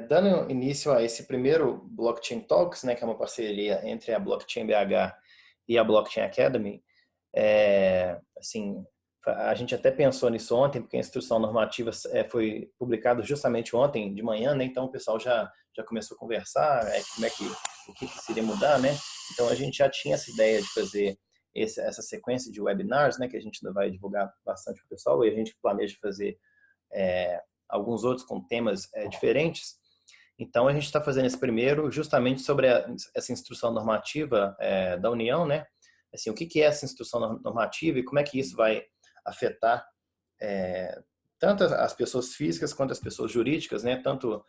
dando início a esse primeiro Blockchain Talks, né, que é uma parceria entre a Blockchain BH e a Blockchain Academy, assim, a gente até pensou nisso ontem, porque a instrução normativa foi publicada justamente ontem de manhã, né? Então o pessoal já começou a conversar, o que seria mudar, né? Então a gente já tinha essa ideia de fazer essa sequência de webinars, né? Que a gente ainda vai divulgar bastante para o pessoal, e a gente planeja fazer alguns outros com temas diferentes. Então a gente está fazendo esse primeiro justamente sobre essa instrução normativa da União, né? Assim, o que é essa instrução normativa e como é que isso vai afetar tanto as pessoas físicas quanto as pessoas jurídicas, né? Tanto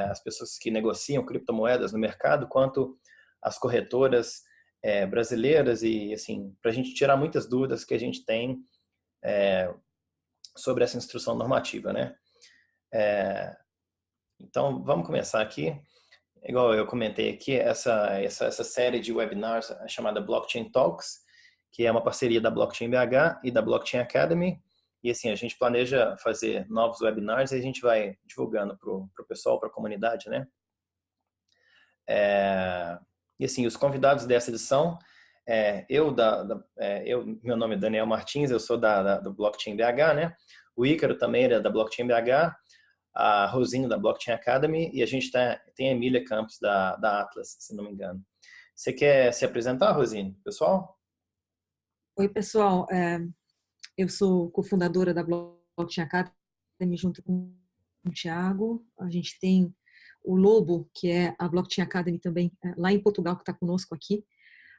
as pessoas que negociam criptomoedas no mercado, quanto as corretoras brasileiras e, assim, para a gente tirar muitas dúvidas que a gente tem sobre essa instrução normativa, né? Então, vamos começar aqui. Igual eu comentei aqui, essa série de webinars chamada Blockchain Talks, que é uma parceria da Blockchain BH e da Blockchain Academy. E assim, a gente planeja fazer novos webinars e a gente vai divulgando para o pessoal, para a comunidade, né? E assim, os convidados dessa edição, meu nome é Daniel Martins, eu sou do Blockchain BH, né? O Ícaro também é da Blockchain BH, a Rosinho da Blockchain Academy e a gente tem a Emília Campos da Atlas, se não me engano. Você quer se apresentar, Rosinho, pessoal? Oi, pessoal. Eu sou cofundadora da Blockchain Academy junto com o Thiago. A gente tem o Lobo, que é a Blockchain Academy também, lá em Portugal, que está conosco aqui.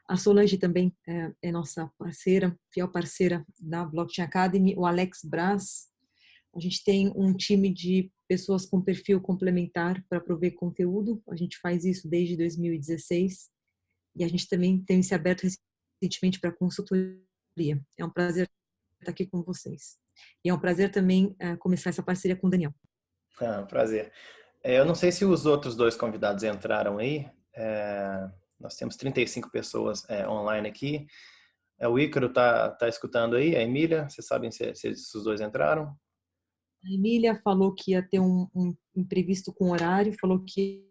A Solange também é nossa parceira, fiel parceira da Blockchain Academy. O Alex Braz. A gente tem um time de pessoas com perfil complementar para prover conteúdo. A gente faz isso desde 2016. E a gente também tem se aberto recentemente para consultoria. É um prazer estar aqui com vocês. E é um prazer também começar essa parceria com o Daniel. Prazer. Eu não sei se os outros dois convidados entraram aí. Nós temos 35 pessoas online aqui. O Ícaro tá escutando aí, a Emília, vocês sabem se os dois entraram? A Emília falou que ia ter um imprevisto com o horário, falou que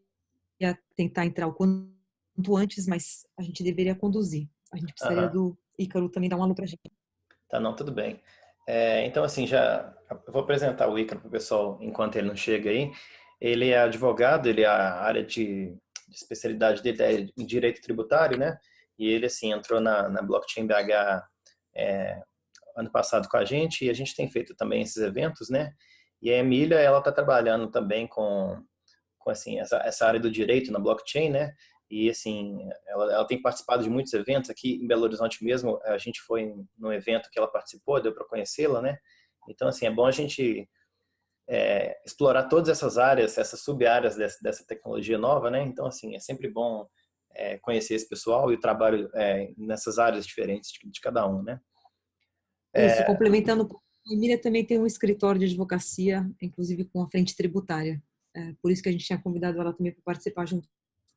ia tentar entrar o quanto antes, mas a gente deveria conduzir. A gente precisaria do Ícaro também dar um alô pra gente. Tá, não, tudo bem. Então, assim, eu vou apresentar o Ícaro para o pessoal enquanto ele não chega aí. Ele é advogado, a área de especialidade dele é em direito tributário, né? E ele, assim, entrou na Blockchain BH ano passado com a gente e a gente tem feito também esses eventos, né? E a Emília, ela está trabalhando também com assim, essa área do direito na blockchain, né? E, assim, ela tem participado de muitos eventos aqui em Belo Horizonte mesmo. A gente foi num evento que ela participou, deu para conhecê-la, né? Então, assim, é bom a gente explorar todas essas áreas, essas sub-áreas dessa tecnologia nova, né? Então, assim, é sempre bom conhecer esse pessoal e o trabalho nessas áreas diferentes de cada um, né? Isso, complementando, a Emília também tem um escritório de advocacia, inclusive com a frente tributária. Por isso que a gente tinha convidado ela também para participar junto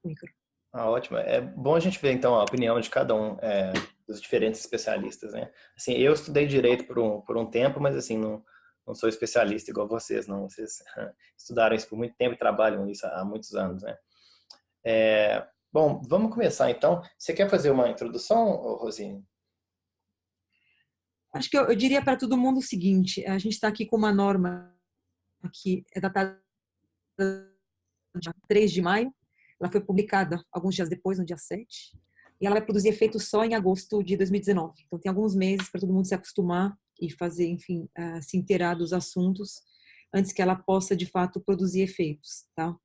com o Ícaro. Ótimo. É bom a gente ver, então, a opinião de cada um dos diferentes especialistas, né? Assim, eu estudei direito por um tempo, mas, assim, não sou especialista igual vocês, não. Vocês estudaram isso por muito tempo e trabalham isso há muitos anos, né? Bom, vamos começar, então. Você quer fazer uma introdução, Rosine? Acho que eu diria para todo mundo o seguinte: a gente está aqui com uma norma que é datada dia 3 de maio, ela foi publicada alguns dias depois, no dia 7, e ela vai produzir efeito só em agosto de 2019. Então, tem alguns meses para todo mundo se acostumar e fazer, enfim, se inteirar dos assuntos antes que ela possa, de fato, produzir efeitos, tá?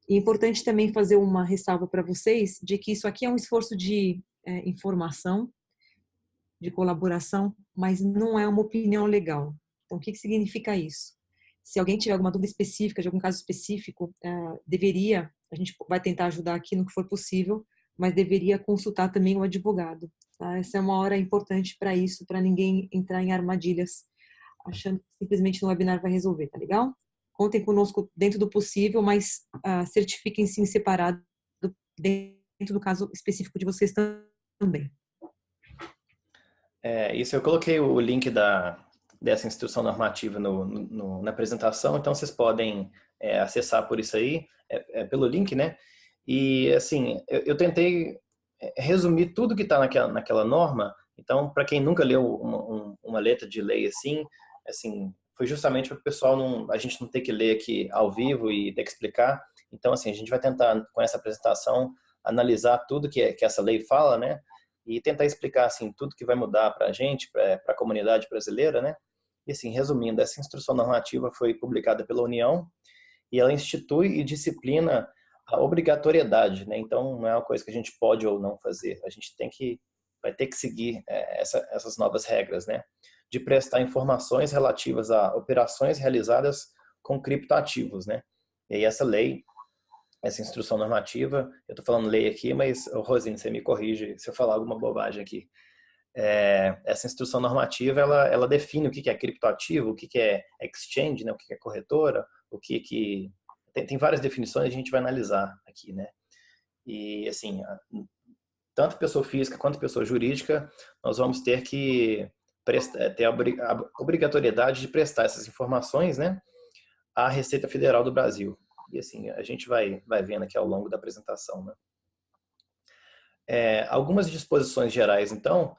E é importante também fazer uma ressalva para vocês de que isso aqui é um esforço de informação, de colaboração, mas não é uma opinião legal. Então, o que significa isso? Se alguém tiver alguma dúvida específica, de algum caso específico, a gente vai tentar ajudar aqui no que for possível, mas deveria consultar também o advogado. Tá? Essa é uma hora importante para isso, para ninguém entrar em armadilhas, achando que simplesmente no webinar vai resolver, tá legal? Contem conosco dentro do possível, mas certifiquem-se em separado dentro do caso específico de vocês também. Isso, eu coloquei o link dessa instrução normativa na apresentação, então vocês podem acessar por isso aí, pelo link, né? E, assim, eu tentei resumir tudo que está naquela norma. Então, para quem nunca leu uma letra de lei assim, foi justamente para o pessoal a gente não ter que ler aqui ao vivo e ter que explicar. Então, assim, a gente vai tentar, com essa apresentação, analisar tudo que essa lei fala, né? E tentar explicar, assim, tudo que vai mudar para a gente, para a comunidade brasileira, né? E, assim, resumindo, essa instrução normativa foi publicada pela União e ela institui e disciplina a obrigatoriedade, né? Então, não é uma coisa que a gente pode ou não fazer. A gente vai ter que seguir essas novas regras, né? De prestar informações relativas a operações realizadas com criptoativos, né? E aí essa lei, essa instrução normativa, eu estou falando lei aqui, mas, Rosine, você me corrige se eu falar alguma bobagem aqui. Essa instrução normativa, ela define o que é criptoativo, o que é exchange, né? O que é corretora, tem várias definições, a gente vai analisar aqui, né? E, assim, tanto pessoa física quanto pessoa jurídica, nós vamos ter que ter a obrigatoriedade de prestar essas informações, né, à Receita Federal do Brasil. E, assim, a gente vai vendo aqui ao longo da apresentação, né? Algumas disposições gerais, então,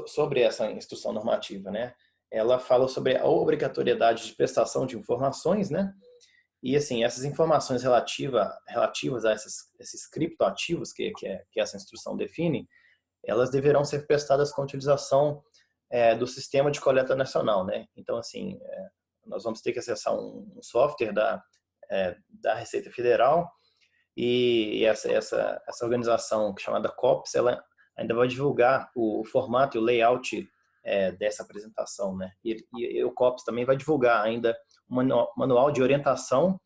sobre essa instrução normativa, né? Ela fala sobre a obrigatoriedade de prestação de informações, né? E, assim, essas informações relativas a esses criptoativos que essa instrução define, elas deverão ser prestadas com a utilização do Sistema de Coleta Nacional, né? Então, assim, nós vamos ter que acessar um software da Receita Federal e essa organização chamada COPS, ela ainda vai divulgar o formato e o layout dessa apresentação, né? E o COPS também vai divulgar ainda um manual de orientação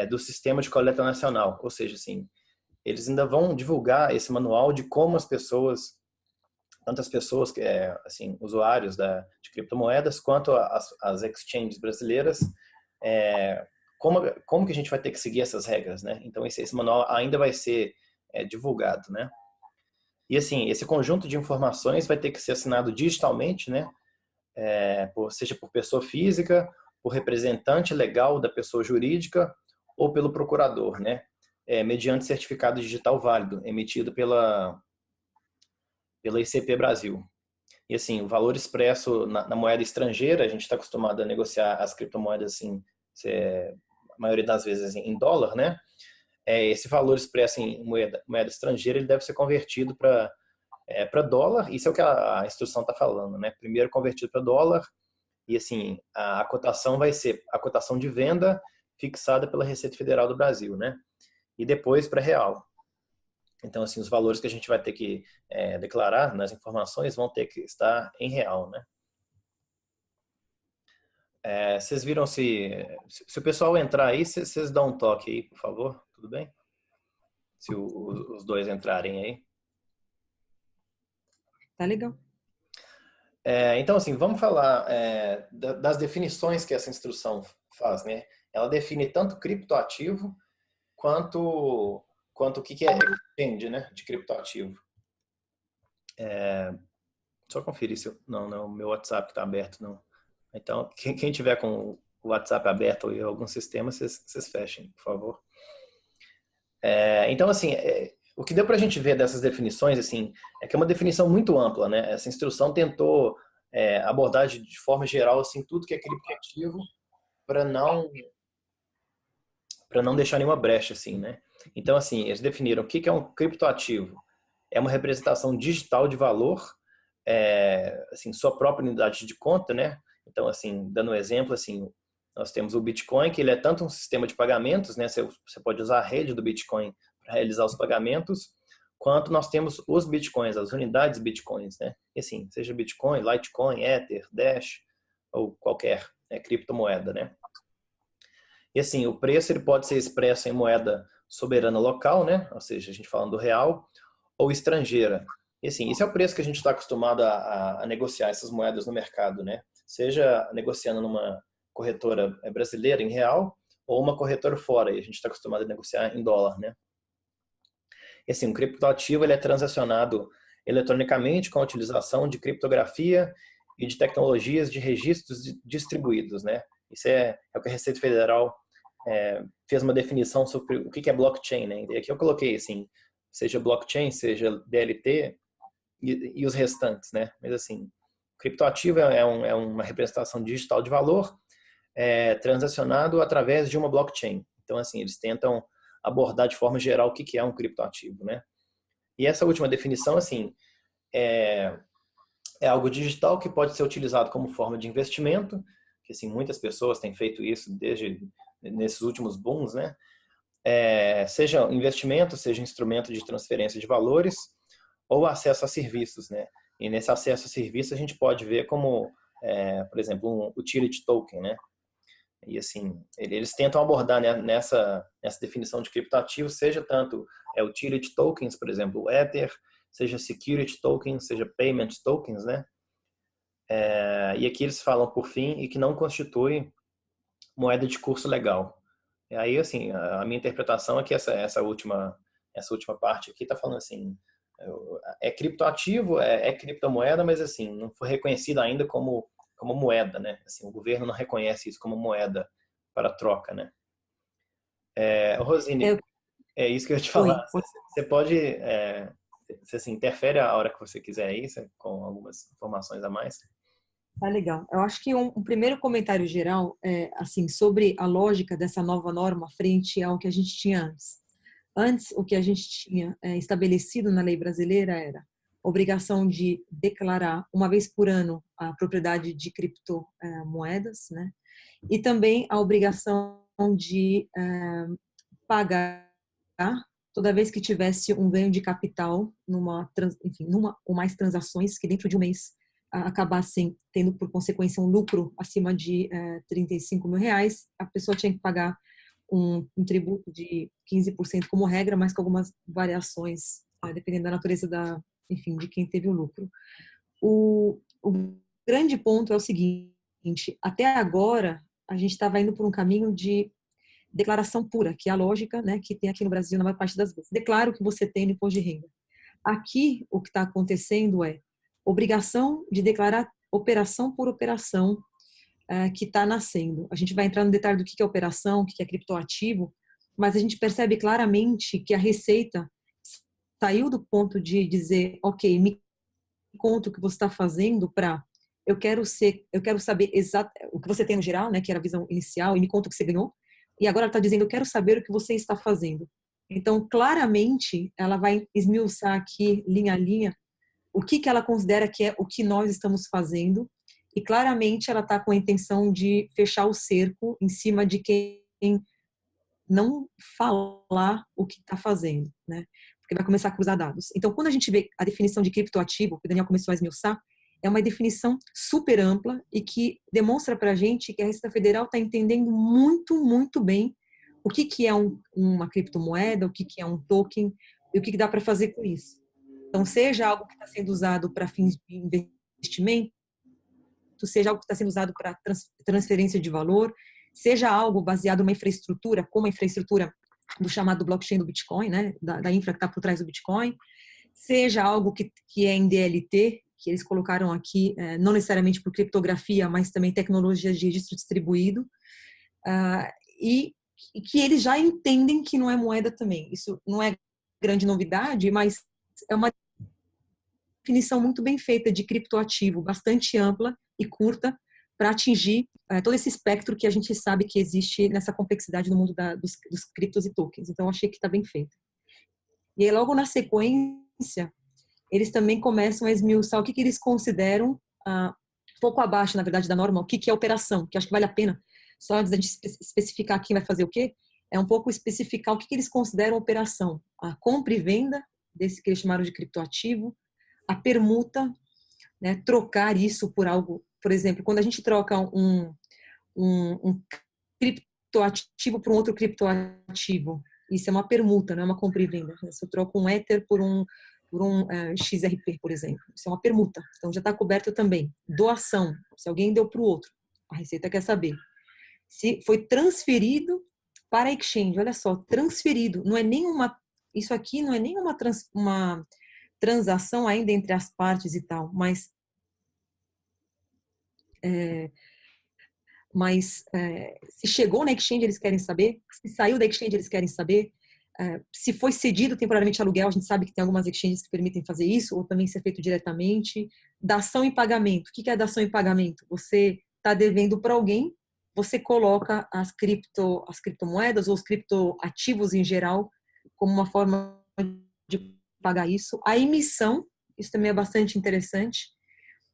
do Sistema de Coleta Nacional, ou seja, assim, eles ainda vão divulgar esse manual de como tantas pessoas, assim, usuários de criptomoedas, quanto as exchanges brasileiras, como que a gente vai ter que seguir essas regras, né? Então, esse manual ainda vai ser divulgado, né? E, assim, esse conjunto de informações vai ter que ser assinado digitalmente, né? Seja por pessoa física, por representante legal da pessoa jurídica ou pelo procurador, né? Mediante certificado digital válido, emitido pela ICP Brasil. E, assim, o valor expresso na moeda estrangeira, a gente está acostumado a negociar as criptomoedas, assim, a maioria das vezes em dólar, né? Esse valor expresso em moeda estrangeira, ele deve ser convertido para dólar. Isso é o que a instrução está falando, né? Primeiro convertido para dólar e, assim, a cotação vai ser a cotação de venda fixada pela Receita Federal do Brasil, né? E depois para real. Então, assim, os valores que a gente vai ter que declarar nas informações vão ter que estar em real, né? Vocês viram se o pessoal entrar aí, vocês dão um toque aí, por favor, tudo bem? Se os dois entrarem aí. Tá legal. Então, assim, vamos falar das definições que essa instrução faz, né? Ela define tanto criptoativo quanto o que é exchange, né, de criptoativo. Só conferir se não, o meu WhatsApp está aberto, não. Então, quem tiver com o WhatsApp aberto ou em algum sistema, vocês fechem, por favor. Então, assim, o que deu para a gente ver dessas definições, assim, é que é uma definição muito ampla, né? Essa instrução tentou abordar de forma geral, assim, tudo que é criptoativo para não deixar nenhuma brecha, assim, né? Então, assim, eles definiram o que é um criptoativo. É uma representação digital de valor, assim, sua própria unidade de conta, né? Então, assim, dando um exemplo, assim, nós temos o Bitcoin, que ele é tanto um sistema de pagamentos, né? Você pode usar a rede do Bitcoin para realizar os pagamentos, quanto nós temos os Bitcoins, as unidades Bitcoins, né? E, assim, seja Bitcoin, Litecoin, Ether, Dash ou qualquer criptomoeda, né? E, assim, o preço ele pode ser expresso em moeda soberana local, né? Ou seja, a gente falando do real, ou estrangeira. E, assim, esse é o preço que a gente está acostumado a negociar essas moedas no mercado, né? Seja negociando numa corretora brasileira em real ou uma corretora fora, e a gente está acostumado a negociar em dólar, né? E, assim, um criptoativo ele é transacionado eletronicamente com a utilização de criptografia e de tecnologias de registros distribuídos, né? Isso é o que a Receita Federal fez uma definição sobre o que é blockchain, né? E aqui eu coloquei assim, seja blockchain, seja DLT e os restantes, né? Mas assim, criptoativo é uma representação digital de valor transacionado através de uma blockchain. Então, assim, eles tentam abordar de forma geral o que é um criptoativo, né? E essa última definição, assim, é algo digital que pode ser utilizado como forma de investimento, que assim, muitas pessoas têm feito isso desde nesses últimos booms, né? Seja investimento, seja instrumento de transferência de valores ou acesso a serviços, né? E nesse acesso a serviços a gente pode ver como, por exemplo, um utility token, né? E assim, eles tentam abordar, né, nessa definição de criptoativo, seja tanto utility tokens, por exemplo, o Ether, seja security tokens, seja payment tokens, né? E aqui eles falam, por fim, e que não constitui moeda de curso legal. E aí, assim, a minha interpretação é que essa última parte aqui está falando assim, é criptoativo, é criptomoeda, mas assim, não foi reconhecido ainda como moeda, né? Assim, o governo não reconhece isso como moeda para troca, né? Rosine, É, é isso que eu ia te oi, falar. Você pode, você assim, interfere a hora que você quiser aí, com algumas informações a mais? tá legal. Eu acho que um primeiro comentário geral é assim sobre a lógica dessa nova norma frente ao que a gente tinha antes. Antes, o que a gente tinha estabelecido na lei brasileira era obrigação de declarar uma vez por ano a propriedade de criptomoedas, né? E também a obrigação de pagar toda vez que tivesse um ganho de capital enfim, numa ou mais transações que dentro de um mês acabassem tendo por consequência um lucro acima de 35 mil reais, a pessoa tinha que pagar um tributo de 15% como regra, mas com algumas variações, dependendo da natureza enfim, de quem teve o lucro. O grande ponto é o seguinte, até agora a gente estava indo por um caminho de declaração pura, que é a lógica, né, que tem aqui no Brasil na maior parte das vezes. Declaro que você tem no imposto de renda. Aqui, o que está acontecendo é obrigação de declarar operação por operação que está nascendo. A gente vai entrar no detalhe do que é operação, o que é criptoativo, mas a gente percebe claramente que a Receita saiu do ponto de dizer, ok, me conta o que você está fazendo para eu quero saber exato o que você tem no geral, né, que era a visão inicial, e me conta o que você ganhou. E agora ela está dizendo, eu quero saber o que você está fazendo. Então, claramente, ela vai esmiuçar aqui, linha a linha, o que ela considera que é o que nós estamos fazendo. E claramente ela está com a intenção de fechar o cerco em cima de quem não falar o que está fazendo, né? Porque vai começar a cruzar dados. Então, quando a gente vê a definição de criptoativo, que o Daniel começou a esmiuçar, é uma definição super ampla e que demonstra para a gente que a Receita Federal está entendendo muito, muito bem o que é uma criptomoeda, o que é um token e o que dá para fazer com isso. Então, seja algo que está sendo usado para fins de investimento, seja algo que está sendo usado para transferência de valor, seja algo baseado numa infraestrutura, como a infraestrutura do chamado blockchain do Bitcoin, né, da infra que está por trás do Bitcoin, seja algo que é em DLT, que eles colocaram aqui, não necessariamente por criptografia, mas também tecnologias de registro distribuído, e que eles já entendem que não é moeda também. Isso não é grande novidade, mas é uma definição muito bem feita de criptoativo, bastante ampla e curta, para atingir todo esse espectro que a gente sabe que existe nessa complexidade no mundo dos criptos e tokens. Então, achei que está bem feito. E aí, logo na sequência, eles também começam a esmiuçar o que eles consideram pouco abaixo, na verdade, da norma, o que é operação, que acho que vale a pena, só antes da gente especificar quem vai fazer o quê, é um pouco especificar o que eles consideram operação. A compra e venda desse que eles chamaram de criptoativo, a permuta, né, trocar isso por algo, por exemplo, quando a gente troca um criptoativo por um outro criptoativo, isso é uma permuta, não é uma compra e venda. Se eu troco um Ether por um XRP, por exemplo, isso é uma permuta, então já está coberto também. Doação, se alguém deu para o outro, a Receita quer saber. Se foi transferido para a exchange, olha só, transferido, não é nenhuma, isso aqui não é nenhuma uma transação ainda entre as partes e tal, mas mas se chegou na exchange, eles querem saber. Se saiu da exchange, eles querem saber. Se foi cedido temporariamente aluguel, a gente sabe que tem algumas exchanges que permitem fazer isso, ou também ser feito diretamente. Dação em pagamento. O que é dação em pagamento? Você está devendo para alguém, você coloca as criptomoedas ou os criptoativos em geral como uma forma de pagar isso. A emissão, isso também é bastante interessante.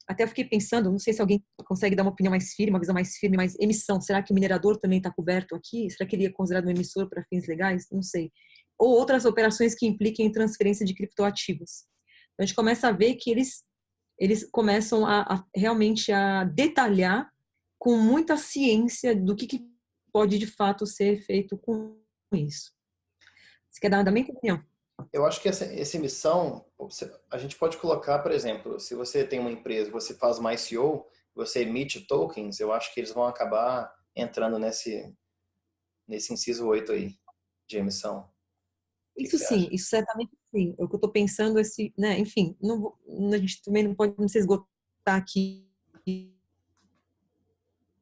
Até eu fiquei pensando, não sei se alguém consegue dar uma opinião mais firme, uma visão mais firme, mas emissão, será que o minerador também está coberto aqui? Será que ele é considerado um emissor para fins legais? Não sei. Ou outras operações que impliquem transferência de criptoativos. Então, a gente começa a ver que eles começam a realmente a detalhar com muita ciência do que pode de fato ser feito com isso. Você quer dar da minha opinião? Eu acho que essa emissão, a gente pode colocar, por exemplo, se você tem uma empresa, você faz uma ICO, você emite tokens, eu acho que eles vão acabar entrando nesse inciso 8 aí, de emissão. O que Isso você sim, acha? isso certamente sim. O que eu estou pensando, né, enfim, a gente também não pode se esgotar aqui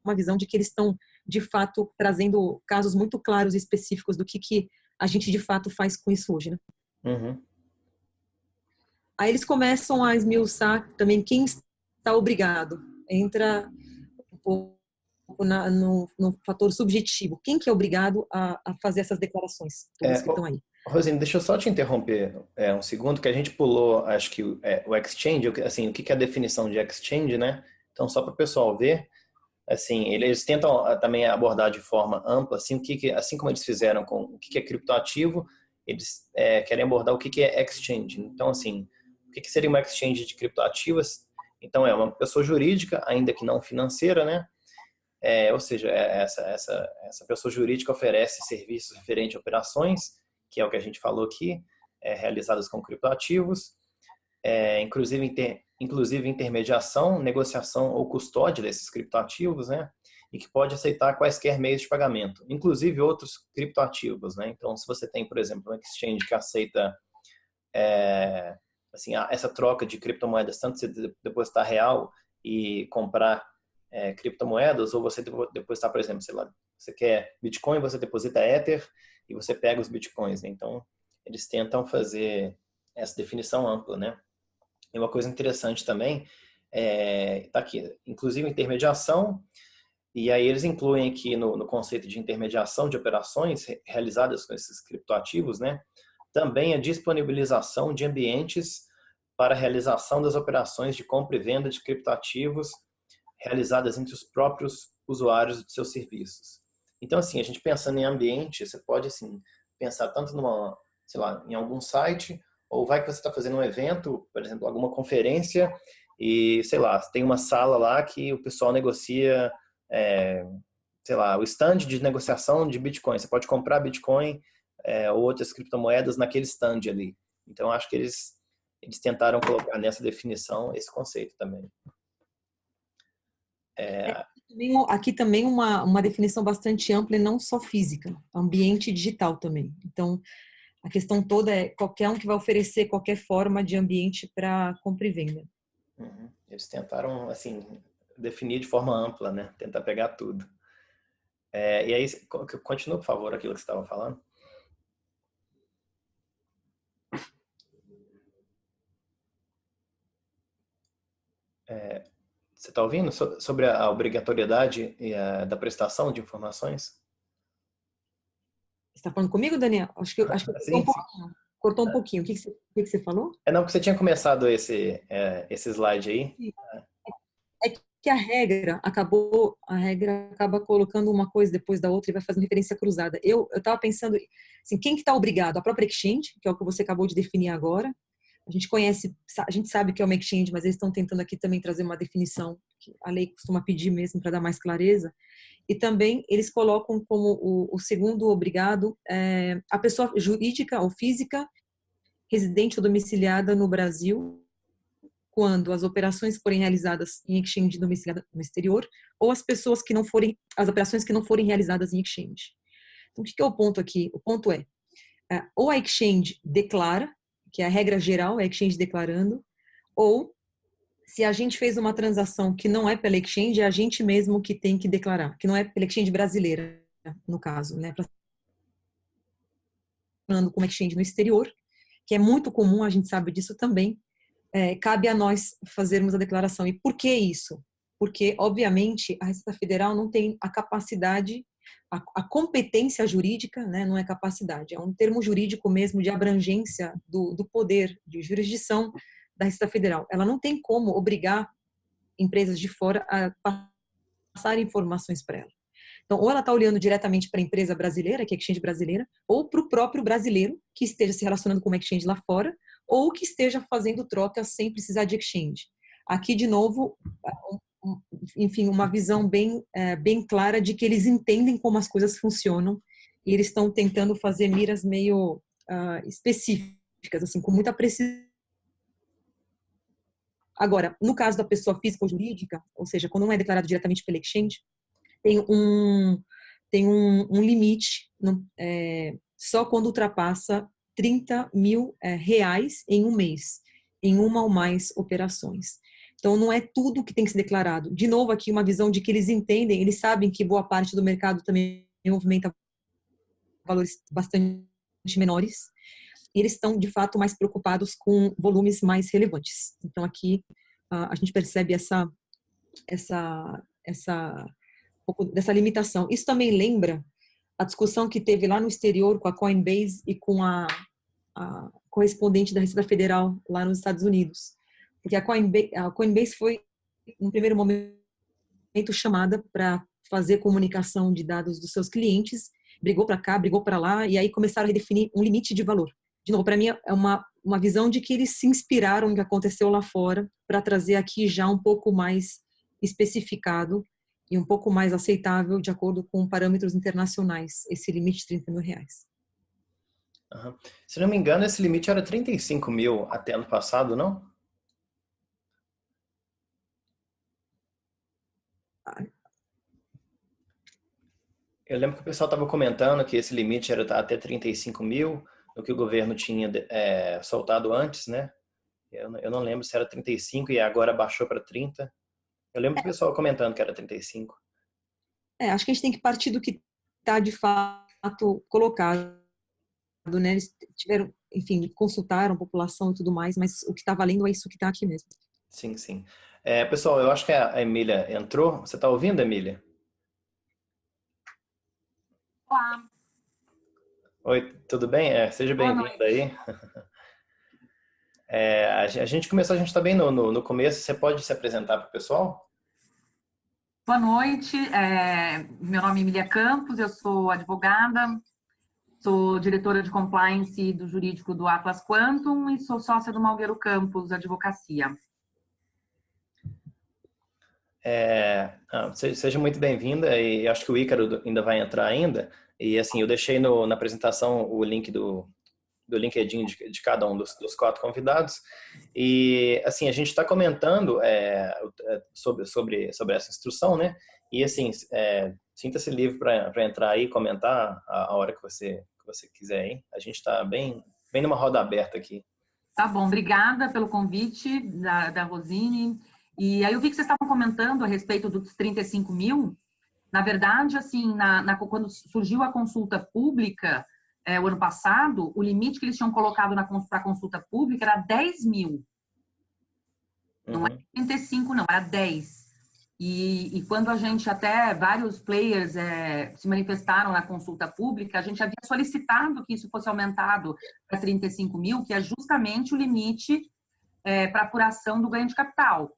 uma visão de que eles estão, de fato, trazendo casos muito claros e específicos do que a gente, de fato, faz com isso hoje, né? Uhum. Aí eles começam a esmiuçar também quem está obrigado. Entra um pouco no fator subjetivo. Quem que é obrigado a fazer essas declarações, todas que estão aí? Rosine, deixa eu só te interromper um segundo, que a gente pulou, acho que o exchange, assim, o que é a definição de exchange, né? Então, só para o pessoal ver, assim, eles tentam também abordar de forma ampla, assim, assim como eles fizeram com o que é criptoativo, eles querem abordar o que é exchange. Então, assim, o que seria uma exchange de criptoativas? Então, é uma pessoa jurídica, ainda que não financeira, né? Ou seja, essa pessoa jurídica oferece serviços referentes a operações, que é o que a gente falou aqui, realizadas com criptoativos, inclusive intermediação, negociação ou custódia desses criptoativos, né? E que pode aceitar quaisquer meios de pagamento, inclusive outros criptoativos, né? Então, se você tem, por exemplo, um exchange que aceita assim, essa troca de criptomoedas, tanto você depositar real e comprar criptomoedas, ou você depositar, por exemplo, sei lá, você quer Bitcoin, você deposita Ether e você pega os Bitcoins, né? Então, eles tentam fazer essa definição ampla, né? E uma coisa interessante também tá aqui, inclusive intermediação, e aí eles incluem aqui no conceito de intermediação de operações realizadas com esses criptoativos, né? Também a disponibilização de ambientes para a realização das operações de compra e venda de criptoativos realizadas entre os próprios usuários de seus serviços. Então, assim, a gente pensando em ambiente, você pode, assim, pensar tanto sei lá, em algum site, ou vai que você está fazendo um evento, por exemplo, alguma conferência, e, sei lá, tem uma sala lá que o pessoal negocia, sei lá, o stand de negociação de Bitcoin. Você pode comprar Bitcoin ou outras criptomoedas naquele stand ali. Então, acho que eles tentaram colocar nessa definição esse conceito também. Aqui também uma definição bastante ampla e não só física, ambiente digital também. Então, a questão toda é qualquer um que vai oferecer qualquer forma de ambiente para compra e venda. Uhum. Eles tentaram, assim, definir de forma ampla, né? Tentar pegar tudo. E aí, continua, por favor, aquilo que você estava falando. Você está ouvindo sobre a obrigatoriedade da prestação de informações? Você está falando comigo, Daniel? Acho que cortou um Sim, sim. pouquinho. Cortou um pouquinho. O que você falou? Não, que você tinha começado esse slide aí. É que a regra acaba colocando uma coisa depois da outra e vai fazendo referência cruzada. Eu estava pensando, assim, quem que está obrigado? A própria exchange, que é o que você acabou de definir agora. A gente sabe que é uma exchange, mas eles estão tentando aqui também trazer uma definição que a lei costuma pedir mesmo para dar mais clareza. E também eles colocam como o segundo obrigado a pessoa jurídica ou física residente ou domiciliada no Brasil quando as operações forem realizadas em exchange domiciliada no exterior ou as operações que não forem realizadas em exchange. Então, o que é o ponto aqui? O ponto ou a exchange declara, que é a regra geral, é a exchange declarando, ou se a gente fez uma transação que não é pela exchange, é a gente mesmo que tem que declarar, que não é pela exchange brasileira, no caso, né? Falando com uma exchange no exterior, que é muito comum, a gente sabe disso também, cabe a nós fazermos a declaração. E por que isso? Porque, obviamente, a Receita Federal não tem a capacidade, a competência jurídica, né, não é capacidade, é um termo jurídico mesmo de abrangência do poder de jurisdição da Receita Federal. Ela não tem como obrigar empresas de fora a passar informações para ela. Então, ou ela está olhando diretamente para a empresa brasileira, que é a exchange brasileira, ou para o próprio brasileiro que esteja se relacionando com uma exchange lá fora, ou que esteja fazendo trocas sem precisar de exchange. Aqui, de novo, enfim, uma visão bem clara de que eles entendem como as coisas funcionam e eles estão tentando fazer miras meio específicas, assim, com muita precisão. Agora, no caso da pessoa física ou jurídica, ou seja, quando não é declarado diretamente pela exchange, tem um limite, só quando ultrapassa 30 mil reais em um mês, em uma ou mais operações. Então, não é tudo que tem que ser declarado. De novo, aqui uma visão de que eles entendem, eles sabem que boa parte do mercado também movimenta valores bastante menores, e eles estão, de fato, mais preocupados com volumes mais relevantes. Então, aqui a gente percebe um pouco dessa limitação. Isso também lembra a discussão que teve lá no exterior com a Coinbase e com a correspondente da Receita Federal lá nos Estados Unidos. Porque a Coinbase foi, no primeiro momento, chamada para fazer comunicação de dados dos seus clientes, brigou para cá, brigou para lá, e aí começaram a redefinir um limite de valor. De novo, para mim é uma visão de que eles se inspiraram no que aconteceu lá fora para trazer aqui já um pouco mais especificado e um pouco mais aceitável de acordo com parâmetros internacionais, esse limite de 30 mil reais. Uhum. Se não me engano, esse limite era 35 mil até ano passado, não? Eu lembro que o pessoal estava comentando que esse limite era até 35 mil, no que o governo tinha soltado antes, né? Eu não lembro se era 35 e agora baixou para 30. Eu lembro do pessoal comentando que era 35. Acho que a gente tem que partir do que está de fato colocado, né? Eles tiveram, enfim, consultaram a população e tudo mais, mas o que está valendo é isso que está aqui mesmo. Sim, sim. Pessoal, eu acho que a Emília entrou. Você está ouvindo, Emília? Olá. Oi, tudo bem? Seja bem-vinda aí. A gente está bem no começo. Você pode se apresentar para o pessoal? Boa noite. Meu nome é Emília Campos, eu sou advogada, sou diretora de compliance do jurídico do Atlas Quantum e sou sócia do Malgueiro Campos Advocacia. Seja muito bem-vinda, e acho que o Ícaro ainda vai entrar ainda. E assim, eu deixei na apresentação o link do LinkedIn de cada um dos 4 convidados. E assim, a gente está comentando sobre essa instrução, né? E assim, sinta-se livre para entrar aí e comentar a hora que você quiser aí. A gente está bem numa roda aberta aqui. Tá bom, obrigada pelo convite da Rosine. E aí eu vi que vocês estavam comentando a respeito dos 35 mil. Na verdade, assim, quando surgiu a consulta pública, o ano passado, o limite que eles tinham colocado para a consulta pública era 10 mil. Não era 35, não, era 10. E quando a gente, até vários players se manifestaram na consulta pública, a gente havia solicitado que isso fosse aumentado para 35 mil, que é justamente o limite para apuração do ganho de capital.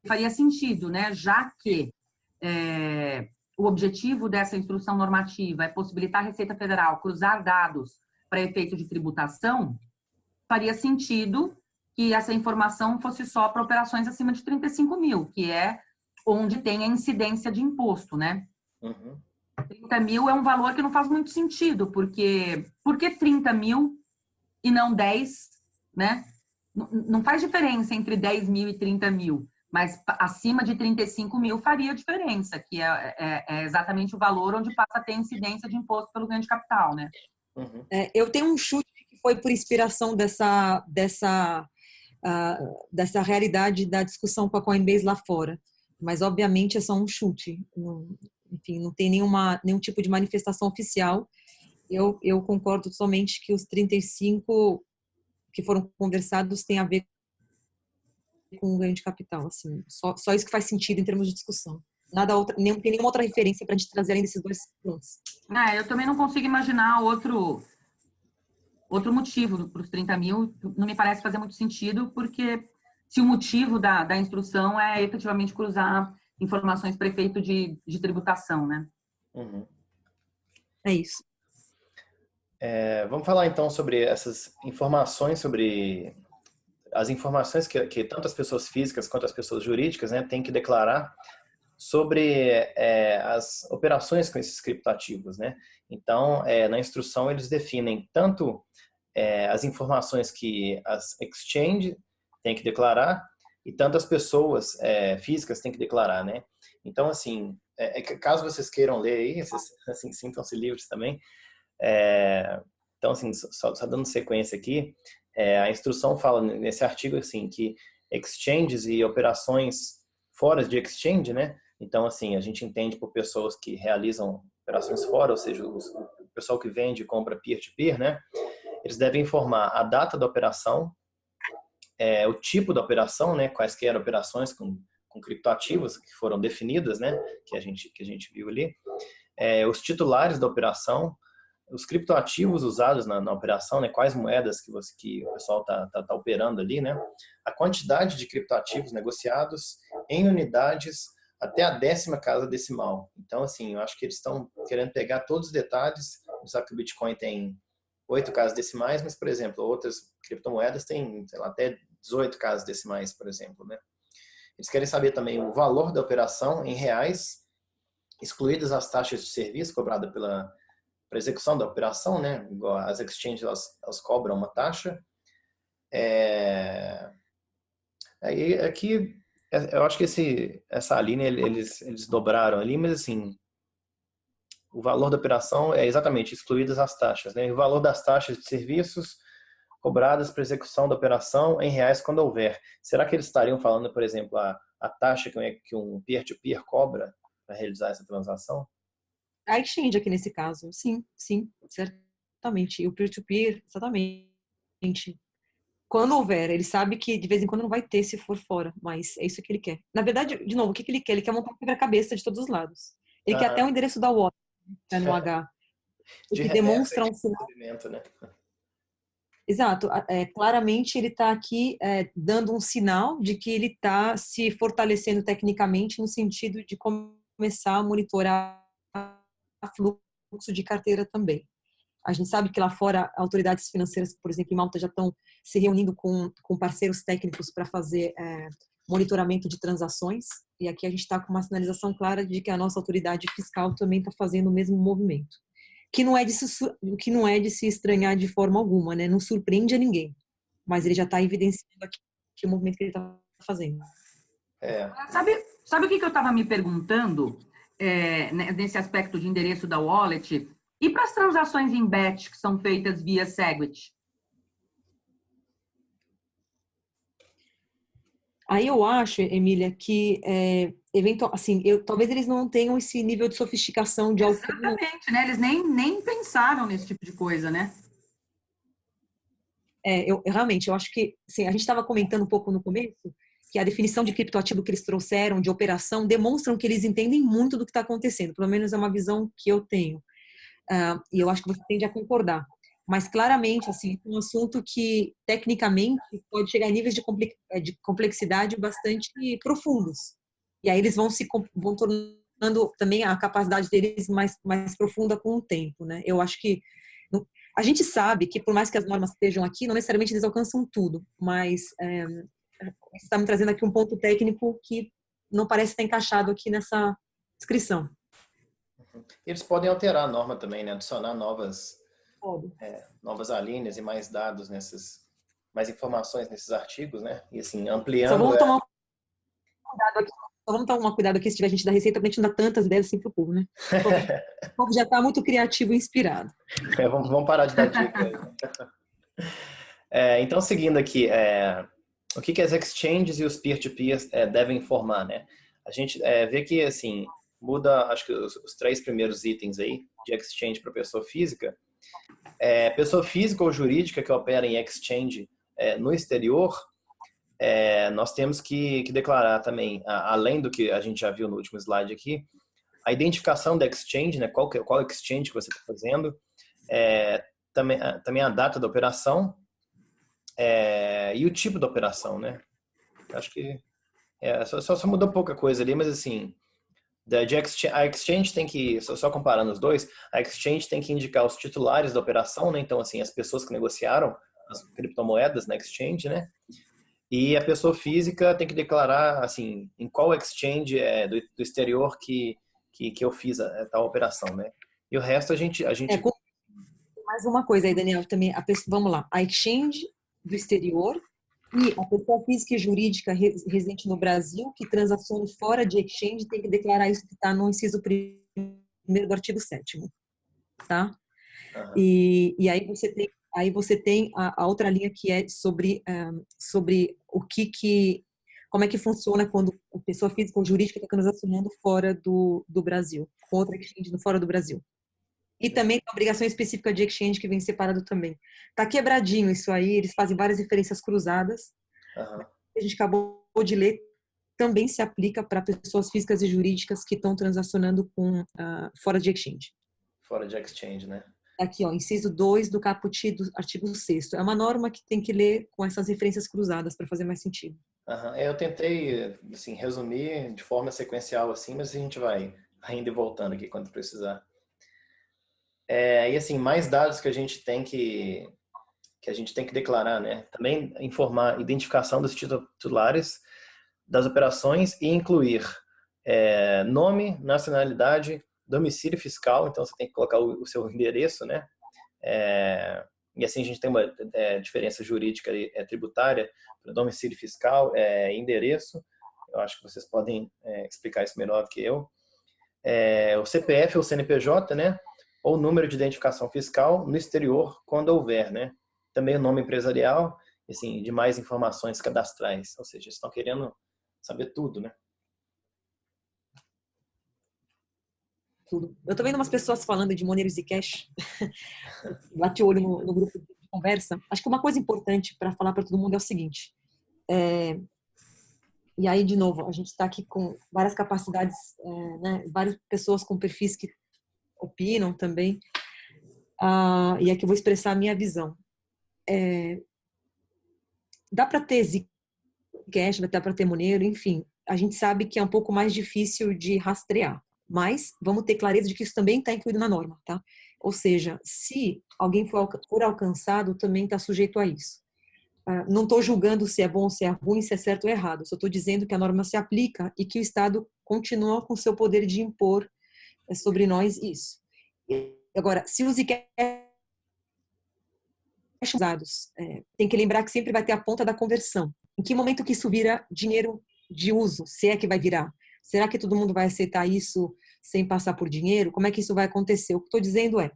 Faria sentido, né? Já que o objetivo dessa instrução normativa é possibilitar a Receita Federal cruzar dados para efeito de tributação, faria sentido que essa informação fosse só para operações acima de 35 mil, que é onde tem a incidência de imposto, né? 30 mil é um valor que não faz muito sentido, porque por que 30 mil e não 10, né? Não faz diferença entre 10 mil e 30 mil. Mas acima de 35 mil faria diferença, que é exatamente o valor onde passa a ter incidência de imposto pelo ganho de capital, né? Eu tenho um chute que foi por inspiração dessa dessa realidade da discussão com a Coinbase lá fora. Mas, obviamente, é só um chute. Enfim, não tem nenhum tipo de manifestação oficial. Eu concordo somente que os 35 que foram conversados têm a ver com o ganho de capital. Assim, só isso que faz sentido em termos de discussão. Nada outra, nem tem nenhuma outra referência para a gente trazer além desses dois pontos. Eu também não consigo imaginar outro motivo para os 30 mil. Não me parece fazer muito sentido, porque se o motivo da instrução é efetivamente cruzar informações para efeito de tributação, né? Uhum. É isso. Vamos falar então sobre essas informações, sobre as informações que tanto as pessoas físicas quanto as pessoas jurídicas, né, têm que declarar sobre as operações com esses criptoativos, né? Então, na instrução eles definem tanto as informações que as exchange têm que declarar e tanto as pessoas físicas têm que declarar, né? Então, assim, caso vocês queiram ler aí, vocês, assim, sintam-se livres também. Então, assim, só dando sequência aqui, a instrução fala nesse artigo, assim, que exchanges e operações fora de exchange, né? Então, assim, a gente entende por pessoas que realizam operações fora, ou seja, o pessoal que vende e compra peer-to-peer, né? Eles devem informar a data da operação, o tipo da operação, né? Quaisquer operações com criptoativos que foram definidas, né? Que a gente viu ali. Os titulares da operação, os criptoativos usados na operação, né? Quais moedas que o pessoal tá operando ali, né? A quantidade de criptoativos negociados em unidades até a 10ª casa decimal. Então, assim, eu acho que eles estão querendo pegar todos os detalhes. Sabe que o Bitcoin tem 8 casas decimais, mas, por exemplo, outras criptomoedas têm, sei lá, até 18 casas decimais, por exemplo, né? Eles querem saber também o valor da operação em reais, excluídas as taxas de serviço cobradas para execução da operação, né? Igual as exchanges, elas cobram uma taxa. Aí aqui eu acho que essa linha eles dobraram ali, mas assim, o valor da operação é exatamente excluídas as taxas, né? E o valor das taxas de serviços cobradas para execução da operação em reais quando houver. Será que eles estariam falando, por exemplo, a taxa que um peer-to-peer cobra para realizar essa transação? A exchange aqui nesse caso, sim, certamente. E o peer-to-peer, exatamente. Quando houver, ele sabe que de vez em quando não vai ter se for fora, mas é isso que ele quer. Na verdade, de novo, o que ele quer? Ele quer montar um quebra-cabeça de todos os lados. Ele quer até o endereço da wallet, né, no H, o De que remessa demonstra e um de sinal. recebimento, né? Exato. Claramente ele está aqui dando um sinal de que ele está se fortalecendo tecnicamente no sentido de começar a monitorar fluxo de carteira também. A gente sabe que lá fora autoridades financeiras, por exemplo, em Malta já estão se reunindo com parceiros técnicos para fazer monitoramento de transações. E aqui a gente está com uma sinalização clara de que a nossa autoridade fiscal também está fazendo o mesmo movimento. Que não é de se estranhar de forma alguma, né? Não surpreende a ninguém. Mas ele já está evidenciando aqui o movimento que ele está fazendo. Sabe o que eu estava me perguntando nesse aspecto de endereço da wallet? E para as transações em batch que são feitas via Segwit? Aí eu acho, Emília, que assim, talvez eles não tenham esse nível de sofisticação de alcance. Exatamente, né? Eles nem pensaram nesse tipo de coisa, né? Realmente, eu acho que assim, a gente estava comentando um pouco no começo que a definição de criptoativo que eles trouxeram, de operação, demonstram que eles entendem muito do que está acontecendo. Pelo menos é uma visão que eu tenho. E eu acho que você tende a concordar. Mas, claramente, assim, é um assunto que, tecnicamente, pode chegar a níveis de complexidade bastante profundos. E aí eles vão tornando também a capacidade deles mais profunda com o tempo, né? Eu acho que a gente sabe que, por mais que as normas estejam aqui, não necessariamente eles alcançam tudo, mas você está me trazendo aqui um ponto técnico que não parece estar encaixado aqui nessa descrição. Eles podem alterar a norma também, né? Adicionar novas alíneas e mais dados mais informações nesses artigos, né? E assim, ampliando... Só vamos tomar cuidado aqui se tiver gente da Receita, pra gente não dar tantas ideias assim pro povo, né? O povo já está muito criativo e inspirado. Vamos parar de dar dica. Então, seguindo aqui, o que as exchanges e os peer-to-peers devem informar, né? A gente vê que, assim, muda, acho que os 3 primeiros itens aí, de exchange para pessoa física. Pessoa física ou jurídica que opera em exchange no exterior, nós temos que declarar também, além do que a gente já viu no último slide aqui, a identificação da exchange, né? Qual exchange que você está fazendo, também a data da operação e o tipo da operação, né? Acho que só mudou pouca coisa ali, mas assim, a exchange tem que, só comparando os dois, a exchange tem que indicar os titulares da operação, né? Então, assim, as pessoas que negociaram as criptomoedas na exchange, né? E a pessoa física tem que declarar, assim, em qual exchange do exterior que eu fiz tal operação, né? E o resto a gente... Mais uma coisa aí, Daniel, também, vamos lá, a exchange do exterior e a pessoa física e jurídica residente no Brasil que transacione fora de exchange tem que declarar isso que está no inciso 1º do artigo 7º, tá? Uhum. E aí você tem a outra linha que é sobre como é que funciona quando a pessoa física ou jurídica está transacionando fora do Brasil, com outra exchange fora do Brasil. E também a obrigação específica de exchange que vem separado também. Tá quebradinho isso aí, eles fazem várias referências cruzadas. Uhum. A gente acabou de ler, também se aplica para pessoas físicas e jurídicas que estão transacionando fora de exchange. Fora de exchange, né? Aqui, ó, inciso 2 do caput do artigo 6º. É uma norma que tem que ler com essas referências cruzadas para fazer mais sentido. Uhum. Eu tentei, assim, resumir de forma sequencial, assim, mas a gente vai ainda voltando aqui quando precisar. E assim, mais dados que a gente tem que declarar, né? Também informar identificação dos titulares das operações e incluir nome, nacionalidade, domicílio fiscal, então você tem que colocar o seu endereço, né? E assim a gente tem uma diferença jurídica tributária para domicílio fiscal e endereço. Eu acho que vocês podem explicar isso melhor do que eu. O CPF ou CNPJ, né? Ou número de identificação fiscal no exterior, quando houver, né? Também o nome empresarial, assim, de mais informações cadastrais. Ou seja, estão querendo saber tudo, né? Tudo. Eu tô vendo umas pessoas falando de Monero Zcash. Bate o olho no grupo de conversa. Acho que uma coisa importante para falar para todo mundo é o seguinte. E aí, de novo, a gente está aqui com várias capacidades, né? Várias pessoas com perfis que opinam também. E aqui eu vou expressar a minha visão. Dá para ter Zcash, dá para ter Monero, enfim. A gente sabe que é um pouco mais difícil de rastrear. Mas vamos ter clareza de que isso também está incluído na norma, tá? Ou seja, se alguém for alcançado, também está sujeito a isso. Não estou julgando se é bom, se é ruim, se é certo ou errado. Só estou dizendo que a norma se aplica e que o Estado continua com seu poder de impor sobre nós isso. Agora, se os usados, tem que lembrar que sempre vai ter a ponta da conversão. Em que momento que isso vira dinheiro de uso? Se é que vai virar? Será que todo mundo vai aceitar isso sem passar por dinheiro? Como é que isso vai acontecer? O que estou dizendo é,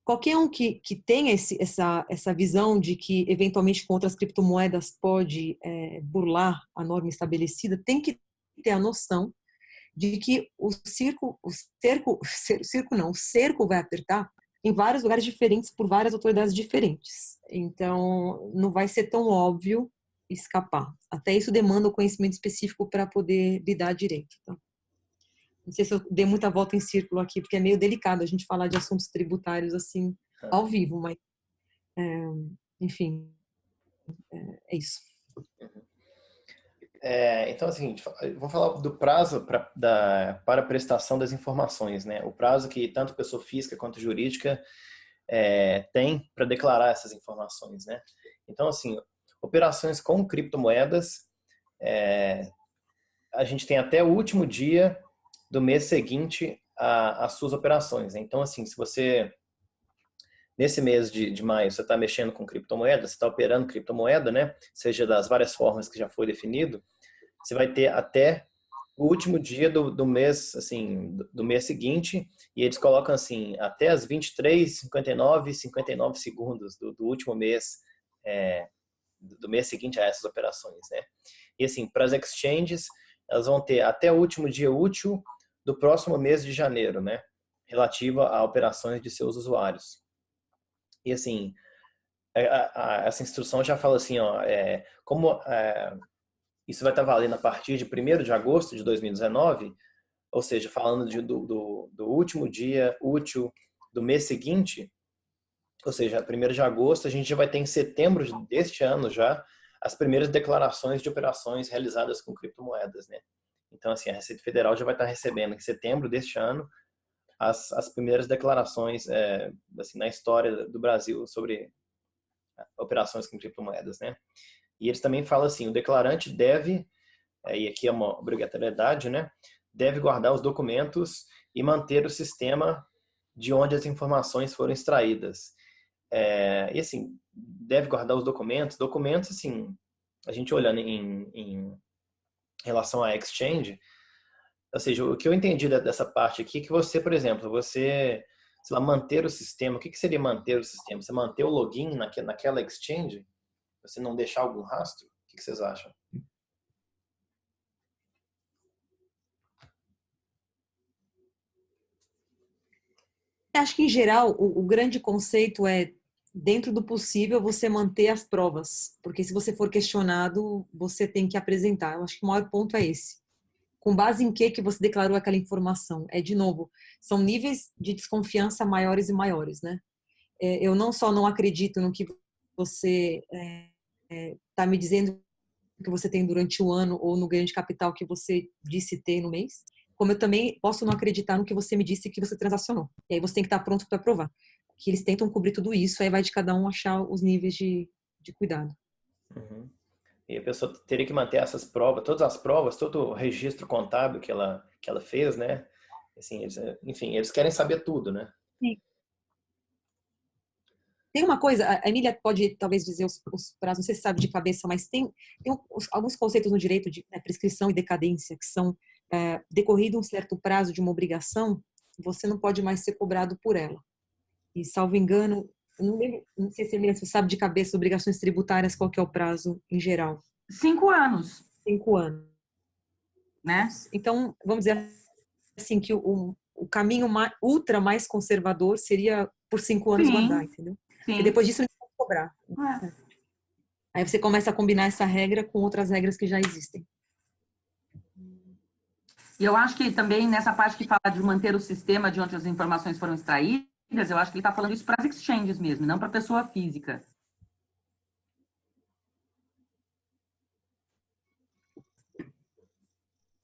qualquer um que tenha essa visão de que, eventualmente, com outras criptomoedas pode burlar a norma estabelecida, tem que ter a noção de que o cerco vai apertar em vários lugares diferentes por várias autoridades diferentes. Então, não vai ser tão óbvio escapar. Até isso demanda um conhecimento específico para poder lidar direito. Tá? Não sei se eu dei muita volta em círculo aqui, porque é meio delicado a gente falar de assuntos tributários assim, ao vivo, mas, enfim, é isso. Então, é o seguinte, vamos falar do prazo para a prestação das informações, né? O prazo que tanto pessoa física quanto jurídica tem para declarar essas informações, né? Então, assim, operações com criptomoedas, a gente tem até o último dia do mês seguinte às suas operações. Então, assim, se você, nesse mês de maio, você está mexendo com criptomoeda, você está operando criptomoeda, né? Seja das várias formas que já foi definido, você vai ter até o último dia do mês, assim, do mês seguinte, e eles colocam assim, até as 23h59 segundos do último mês do mês seguinte a essas operações, né? E assim, para as exchanges, elas vão ter até o último dia útil do próximo mês de janeiro, né? Relativa a operações de seus usuários. E assim, essa instrução já fala assim, ó, isso vai estar valendo a partir de 1º de agosto de 2019, ou seja, falando do último dia útil do mês seguinte, ou seja, 1º de agosto, a gente já vai ter em setembro deste ano já as primeiras declarações de operações realizadas com criptomoedas, né? Então, assim, a Receita Federal já vai estar recebendo em setembro deste ano as primeiras declarações assim, na história do Brasil sobre operações com criptomoedas, né? E eles também falam assim, o declarante deve, e aqui é uma obrigatoriedade, né? Deve guardar os documentos e manter o sistema de onde as informações foram extraídas. E assim, deve guardar os documentos. Documentos, assim, a gente olhando em relação à exchange, ou seja, o que eu entendi dessa parte aqui é que você, por exemplo, sei lá, manter o sistema, o que seria manter o sistema? Você manter o login naquela exchange? Você não deixar algum rastro? O que vocês acham? Acho que, em geral, o grande conceito é, dentro do possível, você manter as provas. Porque se você for questionado, você tem que apresentar. Eu acho que o maior ponto é esse. Com base em que você declarou aquela informação? De novo, são níveis de desconfiança maiores e maiores, né? Eu não só não acredito no que você está me dizendo que você tem durante o ano ou no ganho de capital que você disse ter no mês, como eu também posso não acreditar no que você me disse que você transacionou. E aí você tem que estar pronto para provar. Que eles tentam cobrir tudo isso, aí vai de cada um achar os níveis de cuidado. Uhum. E a pessoa teria que manter essas provas, todas as provas, todo o registro contábil que ela fez, né? Assim, enfim, eles querem saber tudo, né? Sim. Tem uma coisa, a Emília pode talvez dizer os prazos, não sei se sabe de cabeça, mas tem alguns conceitos no direito de prescrição e decadência, que são decorrido um certo prazo de uma obrigação, você não pode mais ser cobrado por ela. E, salvo engano, não sei se a Emília sabe de cabeça, obrigações tributárias, qual que é o prazo em geral? 5 anos. 5 anos. Né? Então, vamos dizer assim, que o caminho ultra mais conservador seria por 5 anos guardar, entendeu? Sim. E depois disso, não pode cobrar. Aí você começa a combinar essa regra com outras regras que já existem. E eu acho que também, nessa parte que fala de manter o sistema de onde as informações foram extraídas, eu acho que ele está falando isso para as exchanges mesmo, não para a pessoa física.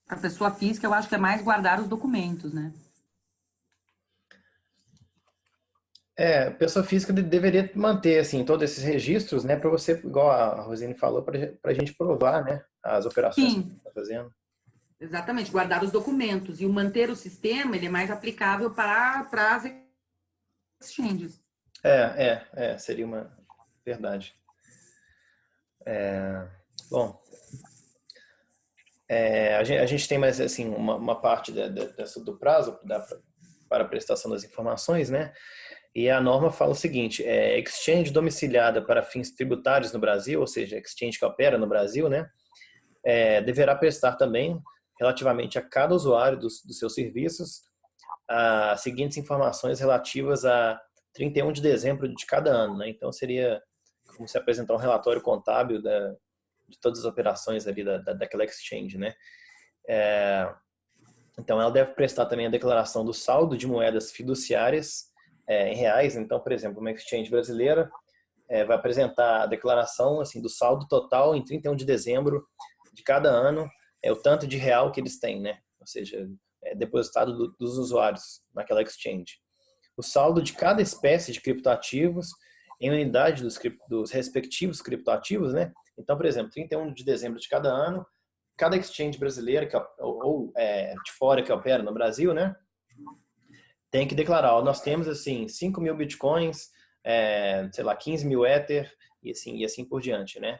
Para a pessoa física, eu acho que é mais guardar os documentos, né? A pessoa física deveria manter, assim, todos esses registros, né, para você, igual a Rosine falou, para a gente provar, né, as operações que você está fazendo. Exatamente, guardar os documentos. E o manter o sistema, ele é mais aplicável para as exchanges. Seria uma verdade. Bom, a gente tem mais, assim, uma parte do prazo para a prestação das informações, né? E a norma fala o seguinte, exchange domiciliada para fins tributários no Brasil, ou seja, exchange que opera no Brasil, né? Deverá prestar também, relativamente a cada usuário dos seus serviços, as seguintes informações relativas a 31 de dezembro de cada ano, né? Então, seria como se apresentar um relatório contábil de todas as operações ali daquela exchange, né? Então, ela deve prestar também a declaração do saldo de moedas fiduciárias em reais. Então, por exemplo, uma exchange brasileira vai apresentar a declaração assim, do saldo total em 31 de dezembro de cada ano, o tanto de real que eles têm, né? Ou seja, depositado dos usuários naquela exchange. O saldo de cada espécie de criptoativos em unidade dos respectivos criptoativos, né? Então, por exemplo, 31 de dezembro de cada ano, cada exchange brasileira ou de fora que opera no Brasil, né? Tem que declarar, nós temos assim 5.000 bitcoins, sei lá, 15.000 Ether e assim por diante, né?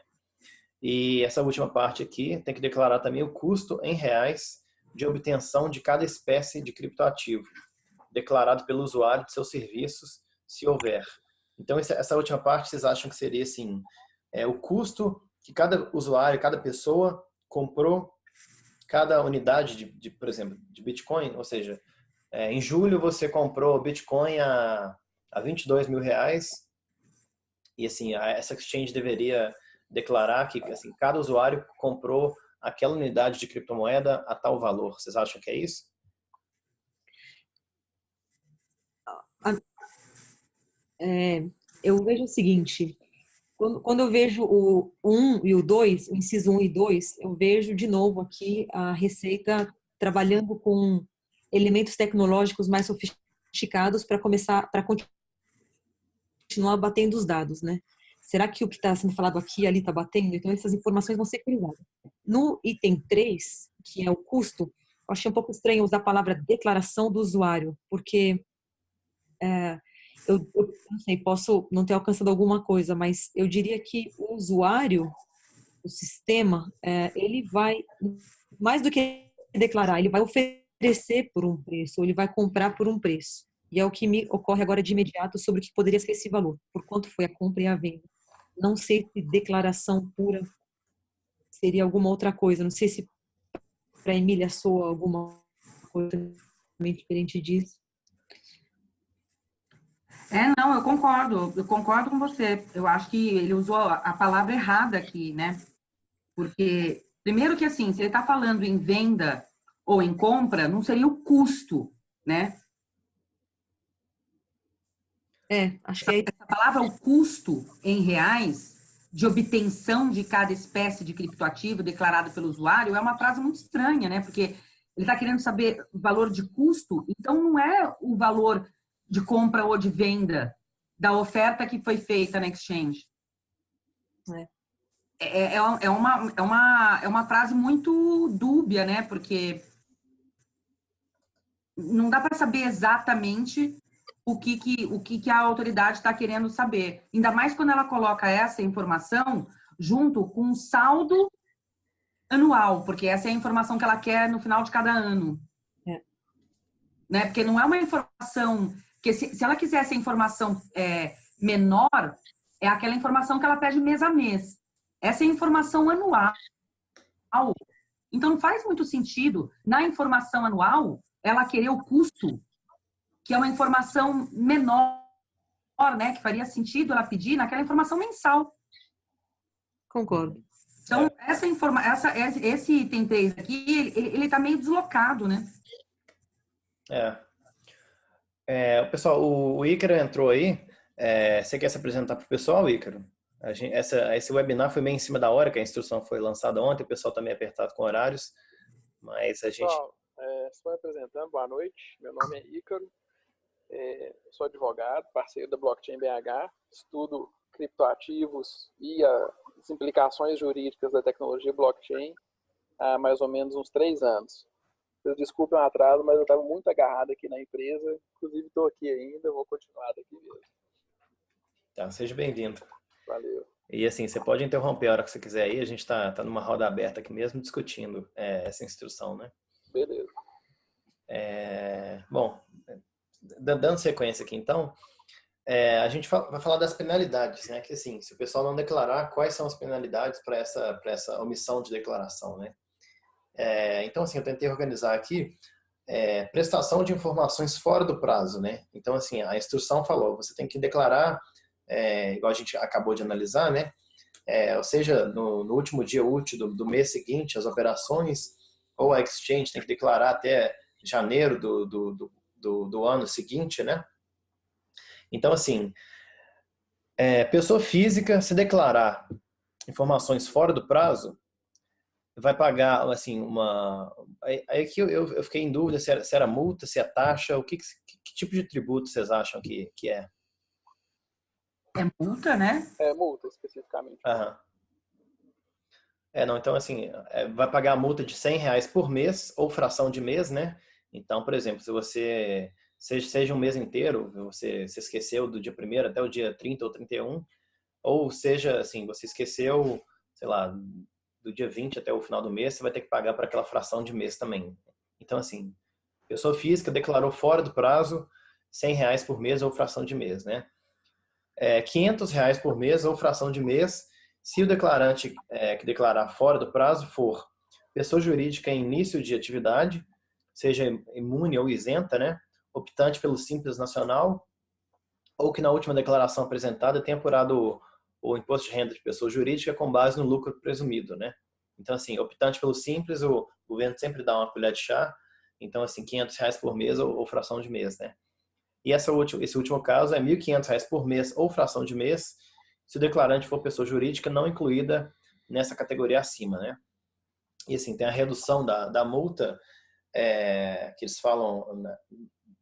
E essa última parte aqui tem que declarar também o custo em reais de obtenção de cada espécie de criptoativo, declarado pelo usuário de seus serviços, se houver. Então, essa última parte, vocês acham que seria, assim, o custo que cada usuário, cada pessoa comprou cada unidade por exemplo, de Bitcoin. Ou seja, em julho você comprou Bitcoin a R$ 22.000 e assim, essa exchange deveria declarar que assim, cada usuário comprou aquela unidade de criptomoeda a tal valor. Vocês acham que é isso? Eu vejo o seguinte, quando eu vejo o 1 e o 2, o inciso 1 e 2, eu vejo de novo aqui a Receita trabalhando com elementos tecnológicos mais sofisticados para continuar batendo os dados, né? Será que o que está sendo falado aqui e ali está batendo? Então, essas informações vão ser cruzadas. No item 3, que é o custo, eu achei um pouco estranho usar a palavra declaração do usuário, porque eu não sei, posso não ter alcançado alguma coisa, mas eu diria que o usuário, o sistema, ele vai, mais do que declarar, ele vai oferecer por um preço, ou ele vai comprar por um preço. E é o que me ocorre agora de imediato sobre o que poderia ser esse valor, por quanto foi a compra e a venda. Não sei se declaração pura seria alguma outra coisa, não sei se para a Emília soa alguma coisa diferente disso. Não, eu concordo com você. Eu acho que ele usou a palavra errada aqui, né? Porque, primeiro que assim, se ele está falando em venda ou em compra, não seria o custo, né? Acho que é... Essa palavra, o custo em reais de obtenção de cada espécie de criptoativo declarado pelo usuário é uma frase muito estranha, né? Porque ele está querendo saber o valor de custo, então não é o valor de compra ou de venda da oferta que foi feita na exchange. É uma frase muito dúbia, né? Porque não dá para saber exatamente o que a autoridade está querendo saber. Ainda mais quando ela coloca essa informação junto com o saldo anual, porque essa é a informação que ela quer no final de cada ano. Né? Porque não é uma informação... Porque se ela quisesse a informação menor, é aquela informação que ela pede mês a mês. Essa é a informação anual. Então, não faz muito sentido, na informação anual, ela querer o custo, que é uma informação menor, né? Que faria sentido ela pedir naquela informação mensal. Concordo. Então, esse item 3 aqui, ele tá meio deslocado, né? Pessoal, o Ícaro entrou aí. Você quer se apresentar para o pessoal, Ícaro? Esse webinar foi meio em cima da hora, que a instrução foi lançada ontem, o pessoal está meio apertado com horários, mas a gente... Pessoal, estou me apresentando, boa noite, meu nome é Ícaro, sou advogado, parceiro da Blockchain BH, estudo criptoativos e as implicações jurídicas da tecnologia blockchain há mais ou menos uns 3 anos. Vocês desculpem o atraso, mas eu estava muito agarrado aqui na empresa, inclusive estou aqui ainda, vou continuar daqui mesmo. Tá, seja bem-vindo. Valeu. E assim, você pode interromper a hora que você quiser aí, a gente tá numa roda aberta aqui mesmo, discutindo essa instrução, né? Beleza. Bom, dando sequência aqui então, a gente vai falar das penalidades, né? Que assim, se o pessoal não declarar, quais são as penalidades para essa omissão de declaração, né? Então assim, eu tentei organizar aqui prestação de informações fora do prazo, né? Então assim, a instrução falou, você tem que declarar, igual a gente acabou de analisar, né? Ou seja, no último dia útil do mês seguinte, as operações, ou a exchange tem que declarar até janeiro do ano seguinte, né? Então assim, pessoa física, se declarar informações fora do prazo, vai pagar, assim, aí que eu fiquei em dúvida se era multa, se é taxa, que tipo de tributo vocês acham que é? É multa, né? É multa, especificamente. Aham. Não, então, assim, vai pagar a multa de R$ 100 por mês, ou fração de mês, né? Então, por exemplo, se você, seja um mês inteiro, você esqueceu do dia 1º até o dia 30 ou 31, ou seja, assim, você esqueceu, sei lá, do dia 20 até o final do mês, você vai ter que pagar para aquela fração de mês também. Então, assim, pessoa física declarou fora do prazo R$ 100 por mês ou fração de mês, né? R$ 500 por mês ou fração de mês Se o declarante que declarar fora do prazo for pessoa jurídica em início de atividade, seja imune ou isenta, né, optante pelo Simples Nacional, ou que na última declaração apresentada tenha apurado o imposto de renda de pessoa jurídica com base no lucro presumido, né? Então, assim, optante pelo Simples, o governo sempre dá uma colher de chá, então, assim, R$500 por mês ou fração de mês, né? E esse último caso é R$1.500 por mês ou fração de mês, se o declarante for pessoa jurídica não incluída nessa categoria acima, né? E assim, tem a redução da multa, que eles falam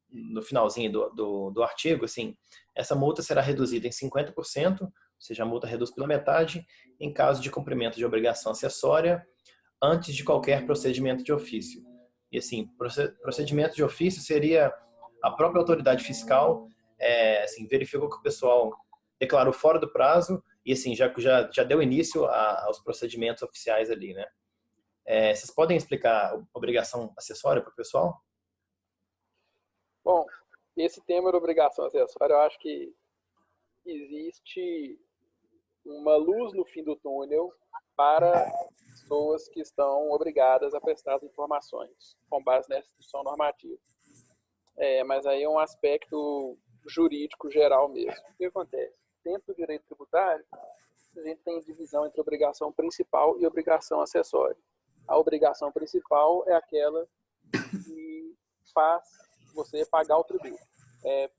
no finalzinho do artigo, assim, essa multa será reduzida em 50%, ou seja, a multa reduz pela metade, em caso de cumprimento de obrigação acessória, antes de qualquer procedimento de ofício. E assim, procedimento de ofício seria a própria autoridade fiscal, assim, verificou que o pessoal declarou fora do prazo e assim, já deu início aos procedimentos oficiais ali, né? Vocês podem explicar a obrigação acessória para o pessoal? Bom, esse tema da obrigação acessória, eu acho que existe uma luz no fim do túnel para pessoas que estão obrigadas a prestar as informações com base nessa instrução normativa. Mas aí é um aspecto jurídico geral mesmo. O que acontece? Dentro do direito tributário, a gente tem divisão entre obrigação principal e obrigação acessória. A obrigação principal é aquela que faz você pagar o tributo.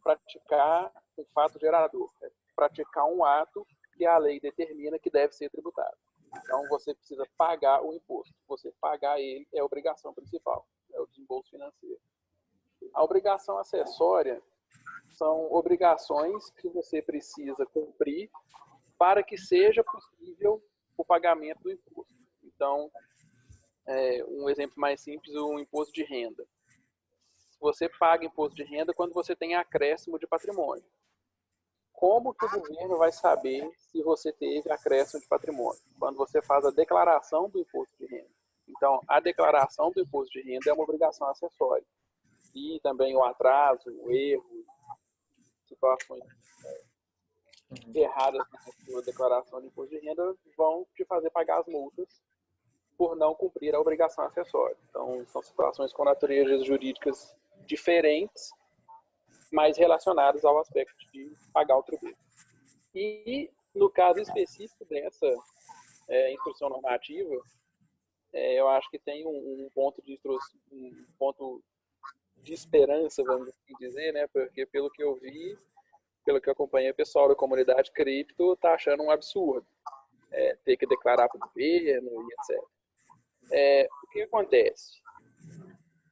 Praticar um fato gerador. Praticar um ato que a lei determina que deve ser tributado. Então, você precisa pagar o imposto. Você pagar ele é a obrigação principal, é o desembolso financeiro. A obrigação acessória são obrigações que você precisa cumprir para que seja possível o pagamento do imposto. Então, um exemplo mais simples, o imposto de renda. Você paga imposto de renda quando você tem acréscimo de patrimônio. Como que o governo vai saber se você teve acréscimo de patrimônio? Quando você faz a declaração do imposto de renda. Então, a declaração do imposto de renda é uma obrigação acessória. E também o atraso, o erro, situações erradas na sua declaração de imposto de renda vão te fazer pagar as multas por não cumprir a obrigação acessória. Então, são situações com naturezas jurídicas diferentes, mas relacionadas ao aspecto de pagar o tributo. E, no caso específico dessa instrução normativa, eu acho que tem um ponto de esperança, vamos assim dizer, né? Porque pelo que eu vi, pelo que eu acompanhei, o pessoal da comunidade cripto está achando um absurdo ter que declarar para o governo e etc. O que acontece?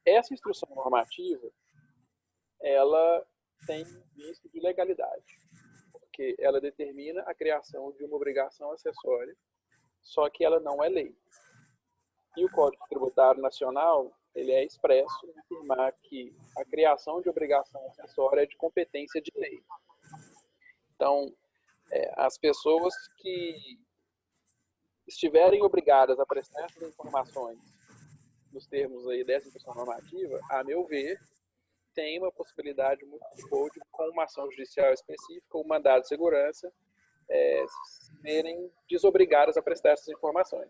Essa instrução normativa, ela tem visto de legalidade, porque ela determina a criação de uma obrigação acessória, só que ela não é lei. E o Código Tributário Nacional, ele é expresso em afirmar que a criação de obrigação acessória é de competência de lei. Então, as pessoas que estiverem obrigadas a prestar essas informações nos termos aí dessa instrução normativa, a meu ver, tem uma possibilidade muito boa de, com uma ação judicial específica, um mandado de segurança, serem desobrigadas a prestar essas informações.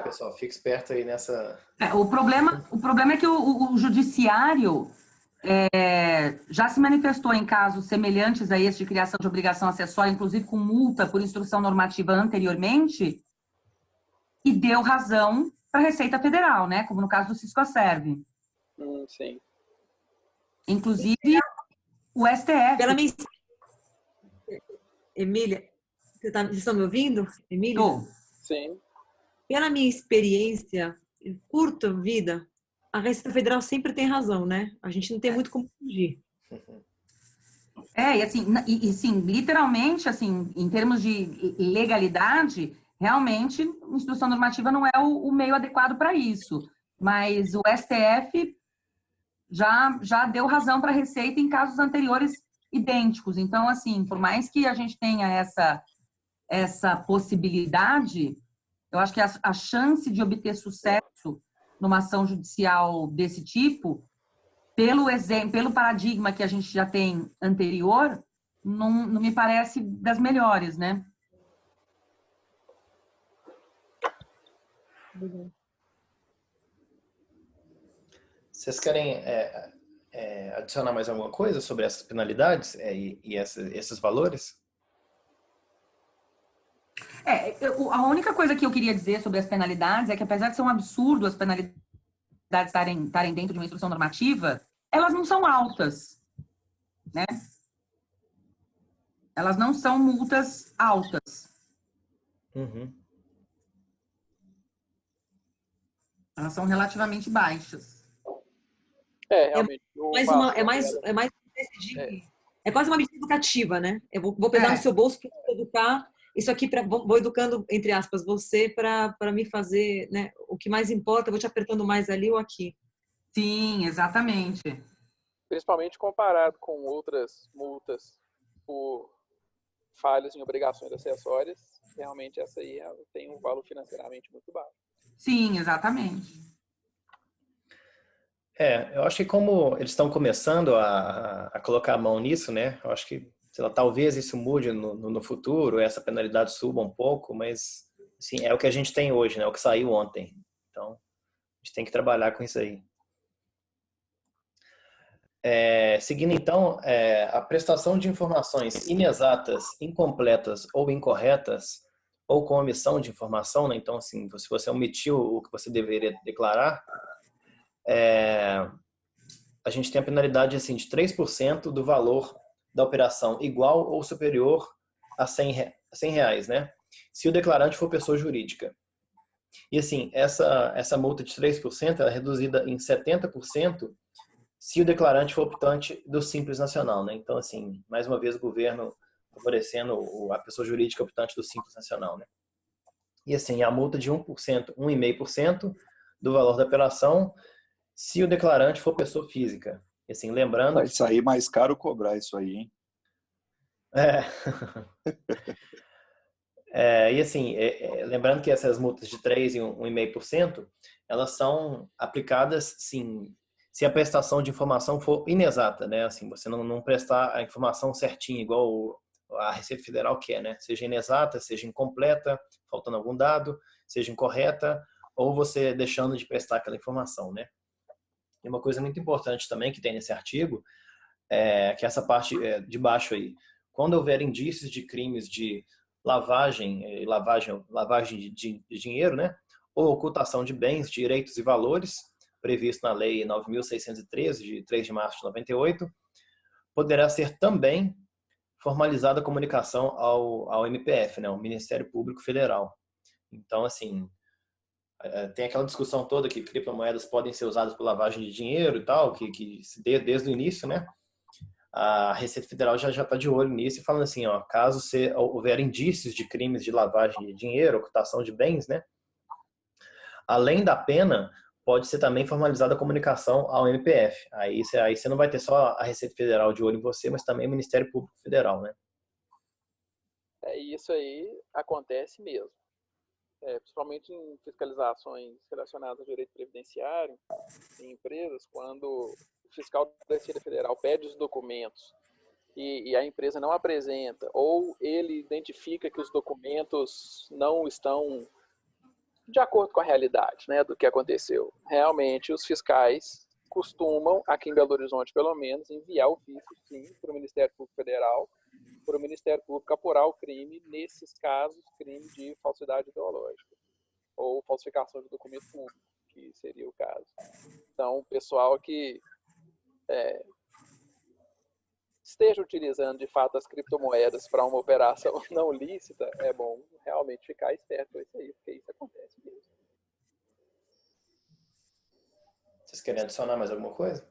Pessoal, fique esperto aí nessa... O problema é que o judiciário já se manifestou em casos semelhantes a esse de criação de obrigação acessória, inclusive com multa por instrução normativa anteriormente, e deu razão para a Receita Federal, né? Como no caso do Ciscoserve. Sim. Inclusive, o STF. Pela minha... Emília, vocês estão me ouvindo? Emília? Sim. Pela minha experiência, curta vida, a Receita Federal sempre tem razão, né? A gente não tem muito como fugir. E assim, literalmente, assim, em termos de legalidade, realmente, a instrução normativa não é o meio adequado para isso. Mas o STF já deu razão para a Receita em casos anteriores idênticos. Então, assim, por mais que a gente tenha essa possibilidade, eu acho que a chance de obter sucesso numa ação judicial desse tipo, pelo paradigma que a gente já tem anterior, não me parece das melhores, né? Vocês querem adicionar mais alguma coisa sobre essas penalidades e esses valores? A única coisa que eu queria dizer sobre as penalidades é que, apesar de ser um absurdo as penalidades estarem dentro de uma instrução normativa, elas não são altas, né? Elas não são multas altas. Uhum. Elas são relativamente baixas. Realmente. É quase uma medida educativa, né? Eu vou pesar no seu bolso para educar. Isso aqui, vou educando, entre aspas, você para me fazer, né? O que mais importa, eu vou te apertando mais ali ou aqui. Sim, exatamente. Principalmente comparado com outras multas por falhas em obrigações acessórias, realmente essa aí tem um valor financeiramente muito baixo. Sim, exatamente. Eu acho que como eles estão começando a colocar a mão nisso, né? Eu acho que, sei lá, talvez isso mude no futuro, essa penalidade suba um pouco, mas assim, é o que a gente tem hoje, né? O que saiu ontem. Então, a gente tem que trabalhar com isso aí. Seguindo então, a prestação de informações inexatas, incompletas ou incorretas, ou com omissão de informação, né? Então, assim, se você omitiu o que você deveria declarar, a gente tem a penalidade assim, de 3% do valor da operação igual ou superior a R$100, né? Se o declarante for pessoa jurídica. E assim, essa multa de 3% é reduzida em 70% se o declarante for optante do Simples Nacional, né? Então, assim, mais uma vez o governo favorecendo a pessoa jurídica optante do Simples Nacional, né? E assim, a multa de 1%, 1,5% do valor da operação se o declarante for pessoa física. E assim, lembrando... Vai sair mais caro cobrar isso aí, hein? E assim, lembrando que essas multas de 3% e 1,5%, elas são aplicadas, sim, se a prestação de informação for inexata, né? Assim, você não prestar a informação certinha, igual a Receita Federal quer, né? Seja inexata, seja incompleta, faltando algum dado, seja incorreta, ou você deixando de prestar aquela informação, né? E uma coisa muito importante também que tem nesse artigo que essa parte de baixo aí, quando houver indícios de crimes de lavagem de dinheiro, né, ou ocultação de bens, direitos e valores, previsto na Lei 9.613, de 3 de março de 98, poderá ser também formalizada a comunicação ao MPF, né, o Ministério Público Federal. Então, assim, tem aquela discussão toda que criptomoedas podem ser usadas por lavagem de dinheiro e tal, que se dê desde o início, né? A Receita Federal já está de olho nisso e falando assim, ó, caso houver indícios de crimes de lavagem de dinheiro, ocultação de bens, né? Além da pena, pode ser também formalizada a comunicação ao MPF. Aí você não vai ter só a Receita Federal de olho em você, mas também o Ministério Público Federal, né? Isso aí acontece mesmo. Principalmente em fiscalizações relacionadas ao direito previdenciário, em empresas, quando o fiscal da Receita Federal pede os documentos e a empresa não apresenta, ou ele identifica que os documentos não estão de acordo com a realidade, né, do que aconteceu. Realmente, os fiscais costumam, aqui em Belo Horizonte pelo menos, enviar ofício, sim, para o Ministério Público Federal, para o Ministério Público apurar o crime, nesses casos, crime de falsidade ideológica ou falsificação de documento público, que seria o caso. Então, o pessoal que esteja utilizando, de fato, as criptomoedas para uma operação não lícita, é bom realmente ficar esperto com isso aí, porque isso acontece mesmo. Vocês querem adicionar mais alguma coisa?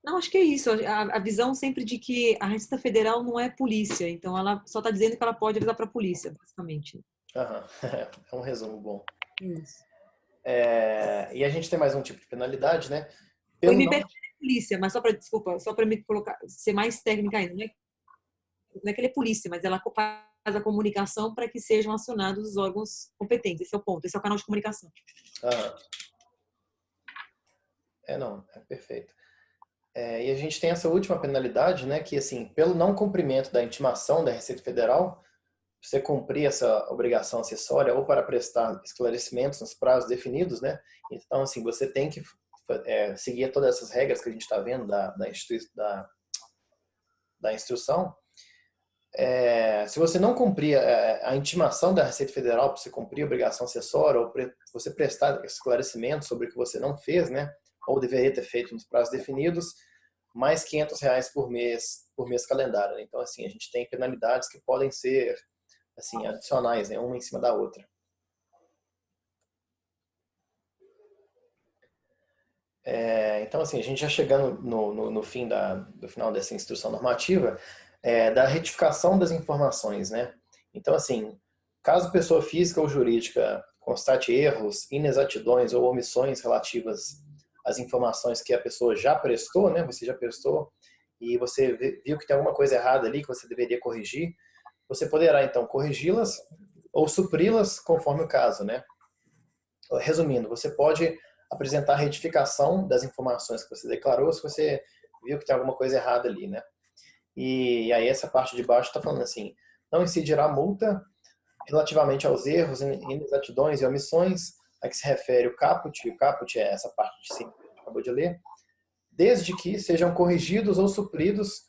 Não, acho que é isso. A visão sempre de que a Receita Federal não é polícia, então ela só está dizendo que ela pode avisar para a polícia, basicamente. Aham. É um resumo bom. Isso. E a gente tem mais um tipo de penalidade, né? O MPF é polícia, mas só para me colocar, ser mais técnica ainda, não é que ele é polícia, mas ela faz a comunicação para que sejam acionados os órgãos competentes. Esse é o ponto, esse é o canal de comunicação. Não, é perfeito. E a gente tem essa última penalidade, né, que assim, pelo não cumprimento da intimação da Receita Federal, você cumprir essa obrigação acessória ou para prestar esclarecimentos nos prazos definidos, né? Então, assim, você tem que seguir todas essas regras que a gente está vendo da instrução. Se você não cumprir a intimação da Receita Federal para você cumprir a obrigação acessória ou você prestar esclarecimentos sobre o que você não fez, né? Ou deveria ter feito nos prazos definidos, mais R$ 500 por mês calendário, né? Então, assim, a gente tem penalidades que podem ser assim, adicionais, né? Uma em cima da outra. Então, assim, a gente já chegando no final dessa instrução normativa, da retificação das informações, né? Então, assim, caso pessoa física ou jurídica constate erros, inexatidões ou omissões relativas às informações que a pessoa já prestou, né? Você já prestou e você viu que tem alguma coisa errada ali que você deveria corrigir, você poderá, então, corrigi-las ou supri-las conforme o caso, né? Resumindo, você pode apresentar a retificação das informações que você declarou se você viu que tem alguma coisa errada ali, né? E aí essa parte de baixo está falando assim, não incidirá multa relativamente aos erros, inexatidões e omissões a que se refere o caput é essa parte de cima que a gente acabou de ler, desde que sejam corrigidos ou supridos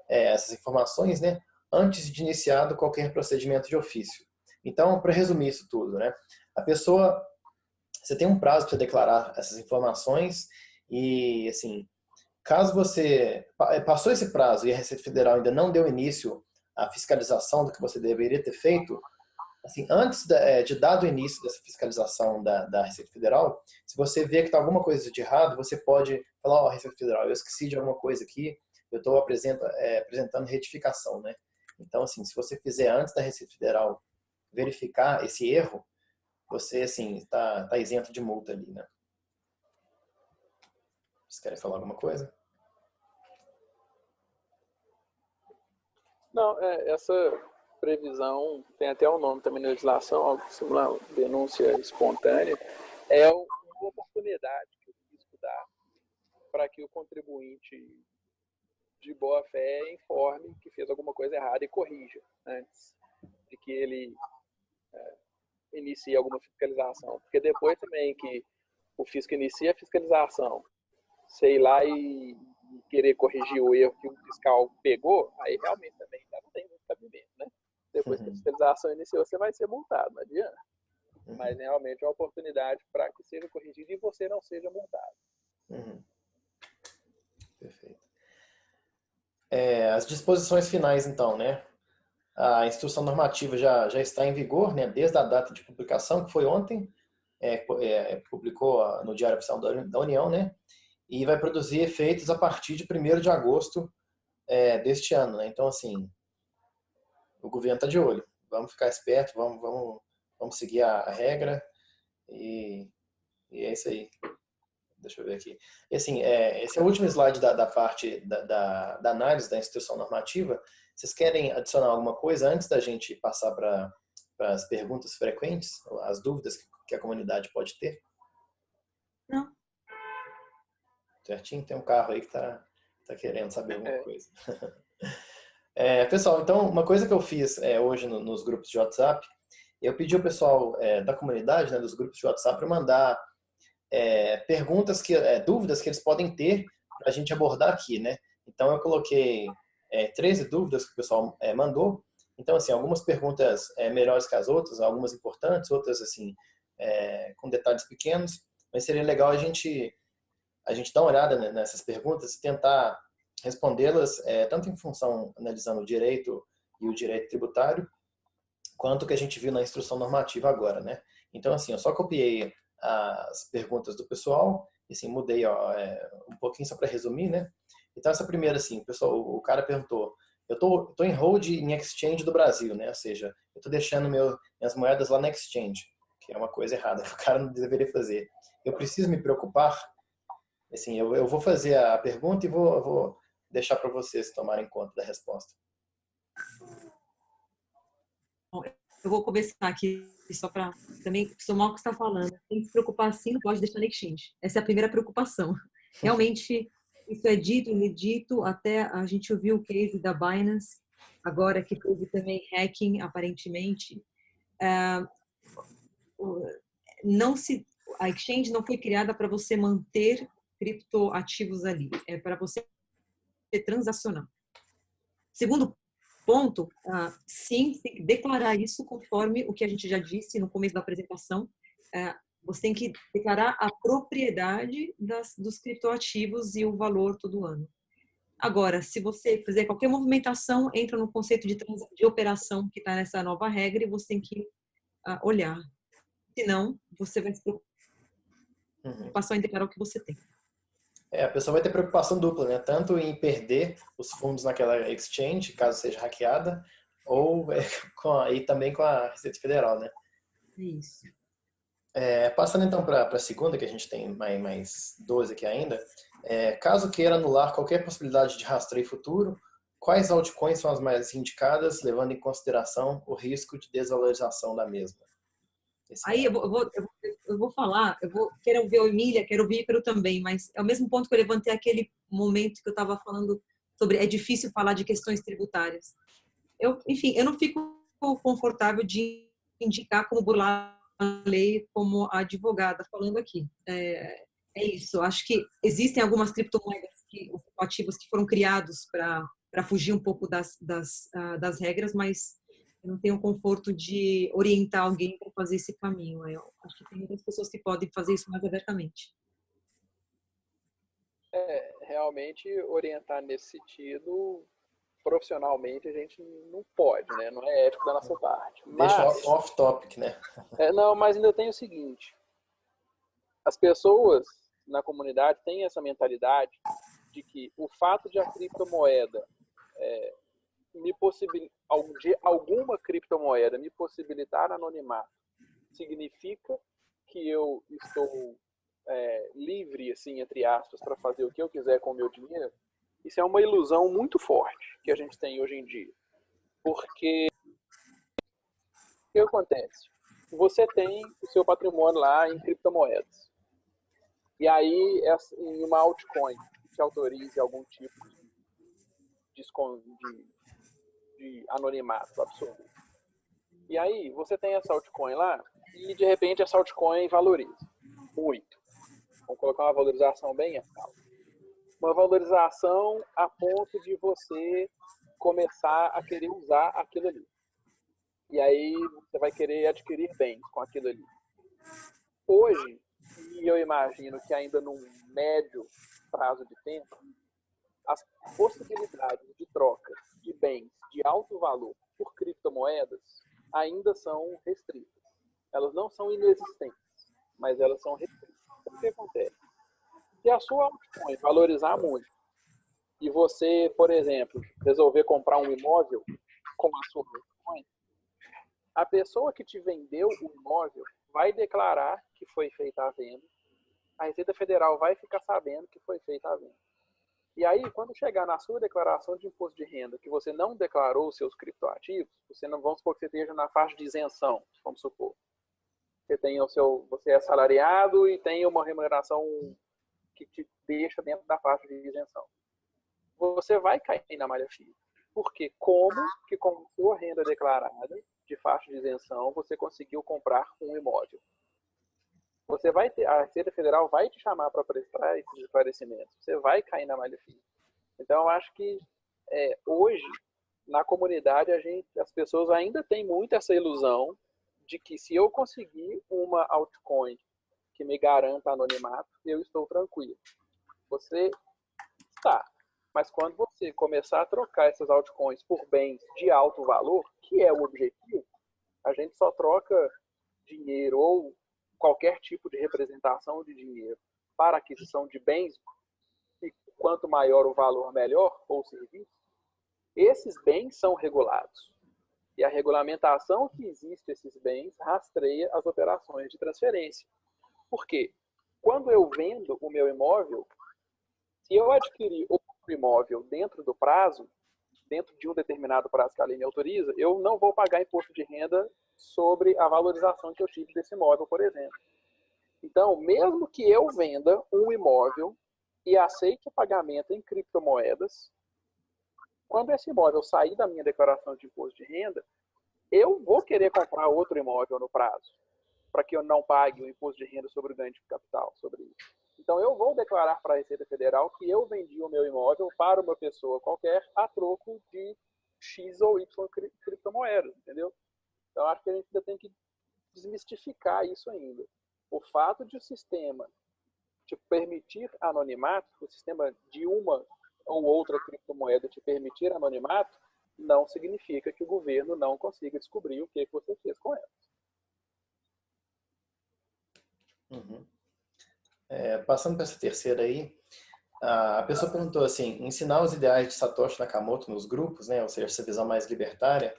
essas informações, né? Antes de iniciado qualquer procedimento de ofício. Então, para resumir isso tudo, né? A pessoa, você tem um prazo para declarar essas informações e, assim, caso você passou esse prazo e a Receita Federal ainda não deu início à fiscalização do que você deveria ter feito, assim, antes de dado o início dessa fiscalização da Receita Federal, se você vê que está alguma coisa de errado, você pode falar, ó, Receita Federal, eu esqueci de alguma coisa aqui, eu estou apresentando retificação, né? Então, assim, se você fizer antes da Receita Federal verificar esse erro, você, assim, está isento de multa ali, né? Vocês querem falar alguma coisa? Não, essa previsão tem até um nome também na legislação, algo similar, denúncia espontânea, é uma oportunidade que o fisco dá para que o contribuinte de boa fé informe que fez alguma coisa errada e corrija antes de que ele inicie alguma fiscalização. Porque depois também que o fisco inicia a fiscalização, sei lá, e querer corrigir o erro que o fiscal pegou, aí realmente também já não tem muito cabimento, né? Depois que a fiscalização iniciou, você vai ser multado, não adianta. Mas realmente é uma oportunidade para que seja corrigido e você não seja multado. Perfeito. As disposições finais, então, né? A instrução normativa já está em vigor, né? Desde a data de publicação, que foi ontem, publicou no Diário Oficial da União, né? E vai produzir efeitos a partir de 1º de agosto deste ano, né? Então, assim, o governo está de olho. Vamos ficar esperto, vamos seguir a regra e é isso aí. Deixa eu ver aqui. E assim, esse é o último slide da parte da análise da instrução normativa. Vocês querem adicionar alguma coisa antes da gente passar para as perguntas frequentes, as dúvidas que a comunidade pode ter? Não. Certinho? Tem um carro aí que tá querendo saber alguma coisa. Pessoal, então, uma coisa que eu fiz hoje nos grupos de WhatsApp, eu pedi ao pessoal da comunidade, né, dos grupos de WhatsApp, para mandar perguntas, dúvidas que eles podem ter para a gente abordar aqui, né? Então, eu coloquei 13 dúvidas que o pessoal mandou. Então, assim, algumas perguntas melhores que as outras, algumas importantes, outras, assim, com detalhes pequenos. Mas seria legal a gente dar uma olhada nessas perguntas e tentar respondê-las, tanto em função, analisando o direito e o direito tributário, quanto que a gente viu na instrução normativa agora, né? Então, assim, eu só copiei as perguntas do pessoal, e assim, mudei um pouquinho só para resumir, né? Então, essa primeira, assim, o cara perguntou, eu tô em hold em exchange do Brasil, né? Ou seja, eu tô deixando minhas moedas lá na exchange, que é uma coisa errada, que o cara não deveria fazer. Eu preciso me preocupar? Assim, eu vou fazer a pergunta e vou deixar para vocês tomarem conta da resposta. Eu vou começar aqui só para também somar o que você está falando. Tem que se preocupar sim, não pode deixar na exchange. Essa é a primeira preocupação. Realmente, Isso é dito e dito, até a gente ouviu o case da Binance, agora que teve também hacking, aparentemente. Não se, a exchange não foi criada para você manter criptoativos ali, é para você transacionar. Segundo ponto, sim, tem que declarar isso conforme o que a gente já disse no começo da apresentação. Você tem que declarar a propriedade dos criptoativos e o valor todo ano. Agora, se você fizer qualquer movimentação, entra no conceito de operação que está nessa nova regra e você tem que olhar. Senão, você vai se preocupar em declarar o que você tem. A pessoa vai ter preocupação dupla, né? Tanto em perder os fundos naquela exchange, caso seja hackeada, ou e também com a Receita Federal, né? Isso. Passando então para a segunda, que a gente tem mais 12 aqui ainda. Caso queira anular qualquer possibilidade de rastreio futuro, quais altcoins são as mais indicadas, levando em consideração o risco de desvalorização da mesma? Aí eu vou falar, quero ouvir a Emília, quero ouvir o Ícaro também, mas é o mesmo ponto que eu levantei aquele momento que eu estava falando sobre é difícil falar de questões tributárias. Enfim, eu não fico confortável de indicar como burlar a lei como a advogada falando aqui. É isso, acho que existem algumas criptomoedas, ativos que foram criados para fugir um pouco das regras, mas eu não tenho o conforto de orientar alguém para fazer esse caminho. Eu acho que tem muitas pessoas que podem fazer isso mais abertamente. Realmente, orientar nesse sentido, profissionalmente, a gente não pode, né? Não é ético da nossa parte. Deixa off-topic, né? Não, mas ainda tem o seguinte. As pessoas na comunidade têm essa mentalidade de que o fato de a criptomoeda alguma criptomoeda me possibilitar anonimato significa que eu estou livre, assim, entre aspas, para fazer o que eu quiser com o meu dinheiro. Isso é uma ilusão muito forte que a gente tem hoje em dia. Porque o que acontece? Você tem o seu patrimônio lá em criptomoedas. E aí, em uma altcoin que autorize algum tipo de anonimato absoluto. E aí, você tem essa altcoin lá e, de repente, essa altcoin valoriza muito. Vamos colocar uma valorização bem alta. Uma valorização a ponto de você começar a querer usar aquilo ali. E aí, você vai querer adquirir bens com aquilo ali. Hoje, e eu imagino que ainda num médio prazo de tempo, as possibilidades de troca de bens de alto valor por criptomoedas ainda são restritas. Elas não são inexistentes, mas elas são restritas. O que acontece? Se a sua altcoin valorizar muito e você, por exemplo, resolver comprar um imóvel com a sua altcoin, a pessoa que te vendeu o imóvel vai declarar que foi feita a venda, a Receita Federal vai ficar sabendo que foi feita a venda. E aí, quando chegar na sua declaração de imposto de renda, que você não declarou os seus criptoativos, vamos supor que você esteja na faixa de isenção, vamos supor. Você é assalariado e tem uma remuneração que te deixa dentro da faixa de isenção. Você vai cair na malha fina. Porque como que com a sua renda declarada de faixa de isenção, você conseguiu comprar um imóvel? A Receita Federal vai te chamar para prestar esses esclarecimentos. Você vai cair na malha fina. Então, eu acho que hoje, na comunidade, as pessoas ainda têm muito essa ilusão de que se eu conseguir uma altcoin que me garanta anonimato, eu estou tranquilo. Você está. Mas quando você começar a trocar essas altcoins por bens de alto valor, que é o objetivo, a gente só troca dinheiro ou qualquer tipo de representação de dinheiro para aquisição de bens, e quanto maior o valor, melhor, ou serviço, esses bens são regulados. E a regulamentação que existe esses bens rastreia as operações de transferência. Por quê? Quando eu vendo o meu imóvel, se eu adquirir outro imóvel dentro do prazo, dentro de um determinado prazo que a lei me autoriza, eu não vou pagar imposto de renda sobre a valorização que eu tive desse imóvel, por exemplo. Então, mesmo que eu venda um imóvel e aceite o pagamento em criptomoedas, quando esse imóvel sair da minha declaração de imposto de renda, eu vou querer comprar outro imóvel no prazo, para que eu não pague o imposto de renda sobre o ganho de capital, sobre isso. Então, eu vou declarar para a Receita Federal que eu vendi o meu imóvel para uma pessoa qualquer a troco de X ou Y criptomoedas, entendeu? Então, acho que a gente ainda tem que desmistificar isso ainda. O fato de o sistema te permitir anonimato, o sistema de uma ou outra criptomoeda te permitir anonimato, não significa que o governo não consiga descobrir o que você fez com ela. Uhum. Passando para essa terceira aí, a pessoa perguntou assim, ensinar os ideais de Satoshi Nakamoto nos grupos, né? Ou seja, essa visão mais libertária,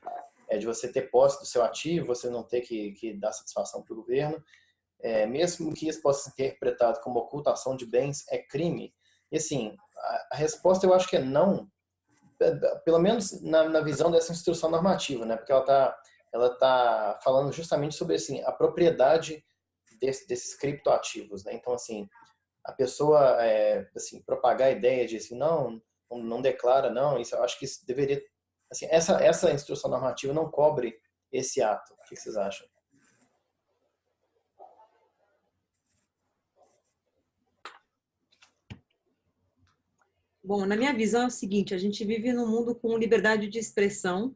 de você ter posse do seu ativo, você não ter que dar satisfação para o governo, mesmo que isso possa ser interpretado como ocultação de bens, é crime? E assim, a resposta eu acho que é não, pelo menos na visão dessa instrução normativa, né? Porque ela tá falando justamente sobre assim, a propriedade desses criptoativos, né? Então, assim, a pessoa assim, propagar a ideia de assim, não declara, não, isso, eu acho que isso deveria, assim, essa instrução normativa não cobre esse ato. O que vocês acham? Bom, na minha visão é o seguinte, a gente vive num mundo com liberdade de expressão.